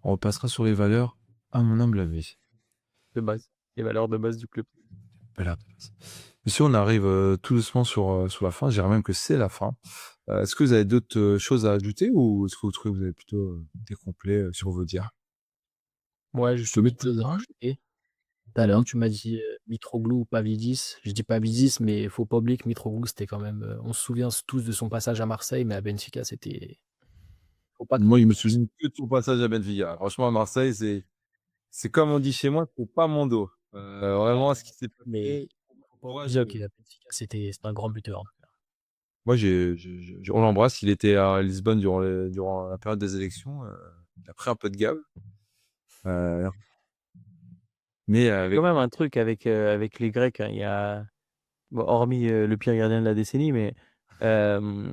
On repassera sur les valeurs à mon humble avis. de base. Les valeurs de base du club. Voilà. Monsieur, on arrive tout doucement sur la fin. Je dirais même que c'est la fin. Est-ce que vous avez d'autres choses à ajouter ou est-ce que vous trouvez que vous avez plutôt été complet sur vos dires? Ouais, Je juste te une mets petite chose à rajouter. Tout à l'heure, tu m'as dit Mitroglou ou Pavlidis. Je dis Pavlidis, mais il faut pas oublier que Mitroglou, c'était quand même. On se souvient tous de son passage à Marseille, mais à Benfica, c'était. Faut pas Moi, il me trop. souvient que de son passage à Benfica. Franchement, à Marseille, c'est comme on dit chez moi, c'est pas mon dos. Vraiment, ce qui s'est Mais passé, faut pas courage. oublier qu'à Benfica, c'était un grand buteur. Moi, on l'embrasse. Il était à Lisbonne durant la période des élections. Il a pris un peu de gave. Euh, mais Quand avec. même un truc avec les Grecs, hein. Il y a, bon, hormis le pire gardien de la décennie, mais euh,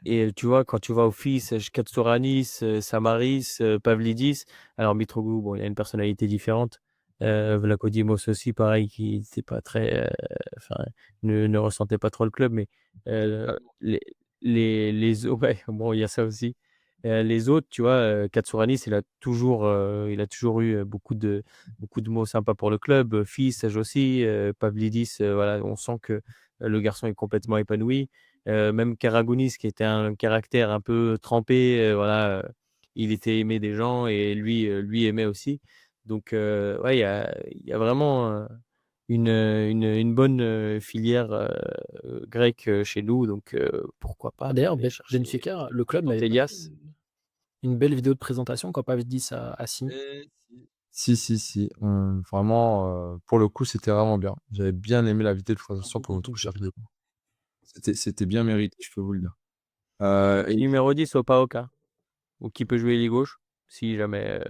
et tu vois, quand tu vas au fils, Katsouranis, Samaris, Pavlidis, alors Mitroglou, bon, il a une personnalité différente. Vlachodimos aussi, pareil, qui n'était pas très, enfin, ne ressentait pas trop le club, mais euh, les, ouais, bon, il y a ça aussi. Les autres, tu vois, Katsouranis, il a toujours eu beaucoup de mots sympas pour le club. Fils, sage aussi. Pavlidis, voilà, on sent que le garçon est complètement épanoui. Même Karagounis, qui était un caractère un peu trempé, voilà, il était aimé des gens et lui aimait aussi. Donc, ouais, il y a vraiment une bonne filière grecque chez nous. Donc, pourquoi pas D'ailleurs, aller chercher Benfica, le club n'avait pas fait Elias. une belle vidéo de présentation quand Pavlidis a signé. Si. Vraiment, pour le coup, c'était vraiment bien. J'avais bien aimé la vidéo de présentation pour notre cher Grégo. C'était bien mérité, je peux vous le dire. Et Numéro 10 au Paoka, ou qui peut jouer ailier gauche, si jamais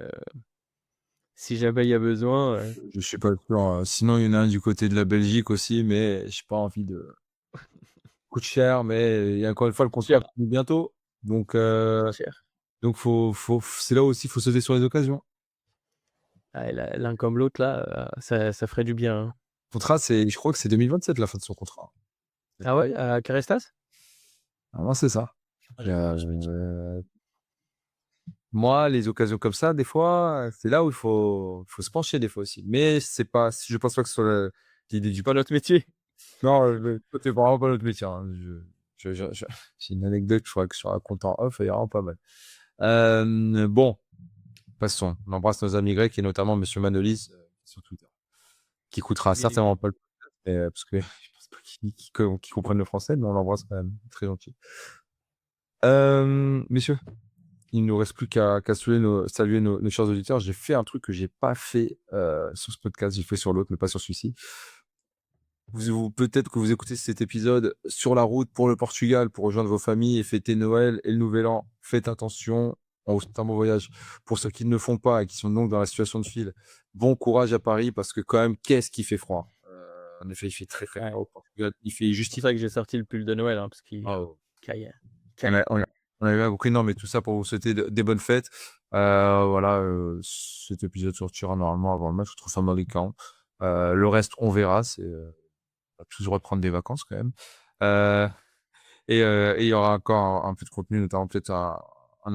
si jamais il y a besoin. je suis pas sûr. Sinon, il y en a un du côté de la Belgique aussi, mais j'ai pas envie de. Coûte cher, mais il y a encore une fois le contrat Cher. finit bientôt. Donc, Cher. c'est là aussi, il faut sauter sur les occasions. Ah, l'un comme l'autre, là, ça ferait du bien, hein. Contrat, je crois que c'est 2027 la fin de son contrat. Ah ouais, à Carestas? Vraiment, c'est ça. Moi, les occasions comme ça, des fois, c'est là où il faut se pencher des fois aussi. Mais c'est pas, je pense pas que ce soit l'idée du. Pas notre métier. Non, c'est vraiment pas notre métier, hein. J'ai une anecdote, je crois que je raconte en off, il y a vraiment pas mal. Bon, passons. On embrasse nos amis grecs et notamment Monsieur Manolis sur Twitter, qui coûtera Bien certainement évidemment. pas le podcast, parce que je pense pas qu'il comprenne le français, mais on l'embrasse quand même. Très gentil. Messieurs, il ne nous reste plus qu'à saluer nos chers auditeurs. J'ai fait un truc que j'ai pas fait sur ce podcast, j'ai fait sur l'autre, mais pas sur celui-ci. Peut-être que vous écoutez cet épisode sur la route pour le Portugal, pour rejoindre vos familles et fêter Noël et le Nouvel An. Faites attention. On vous souhaite un bon voyage. Pour ceux qui ne le font pas et qui sont donc dans la situation de file, bon courage à Paris parce que quand même, qu'est-ce qui fait froid. En effet, il fait très Ouais. froid au Portugal. Il fait C'est juste. pour ça que j'ai sorti le pull de Noël, hein, parce qu'il Oh. caille. On avait bien compris, non, mais tout ça pour vous souhaiter des bonnes fêtes. Voilà, cet épisode sortira normalement avant le match contre Famalicão. Le reste, on verra. On va tous reprendre des vacances quand même. Et il y aura encore un peu de contenu, notamment peut-être un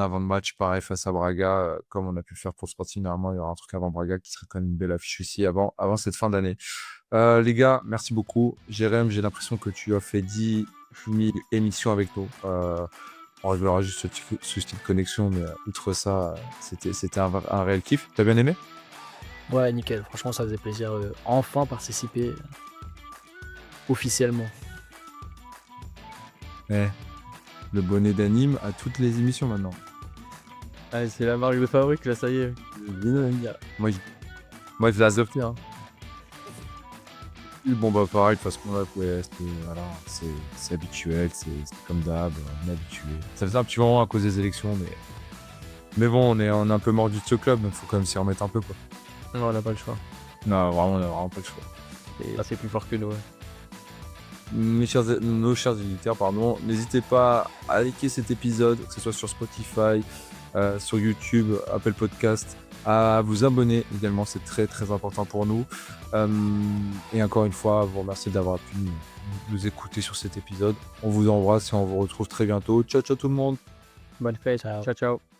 avant de match pareil face à Braga, comme on a pu le faire pour le Sporting. Normalement, il y aura un truc avant Braga qui serait quand même une belle affiche aussi avant cette fin d'année. Les gars, merci beaucoup. Jérém, j'ai l'impression que tu as fait 10 000 émissions avec nous. On révélera juste ce style de connexion, mais outre ça, c'était un réel kiff. T'as bien aimé? Ouais, nickel. Franchement, ça faisait plaisir. Enfin participer officiellement. Le bonnet d'anime à toutes les émissions maintenant. Ah, c'est la marque de fabrique, là, ça y est. Moi, je l'ai adopté. Hein. Bon, bah, pareil, de toute façon, voilà, c'est habituel, c'est comme d'hab, on est habitué. Ça faisait un petit moment à cause des élections, mais bon, on est un peu mordu de ce club, donc faut quand même s'y remettre un peu, quoi. Non, on n'a pas le choix. Non, vraiment, on n'a vraiment pas le choix. C'est plus fort que nous. Ouais. Nos chers éditeurs, pardon, n'hésitez pas à liker cet épisode, que ce soit sur Spotify, sur YouTube, Apple Podcast, à vous abonner également, c'est très très important pour nous. Et encore une fois, vous remercier d'avoir pu nous écouter sur cet épisode. On vous embrasse et on vous retrouve très bientôt. Ciao ciao tout le monde. Bonne fête. Ciao, ciao.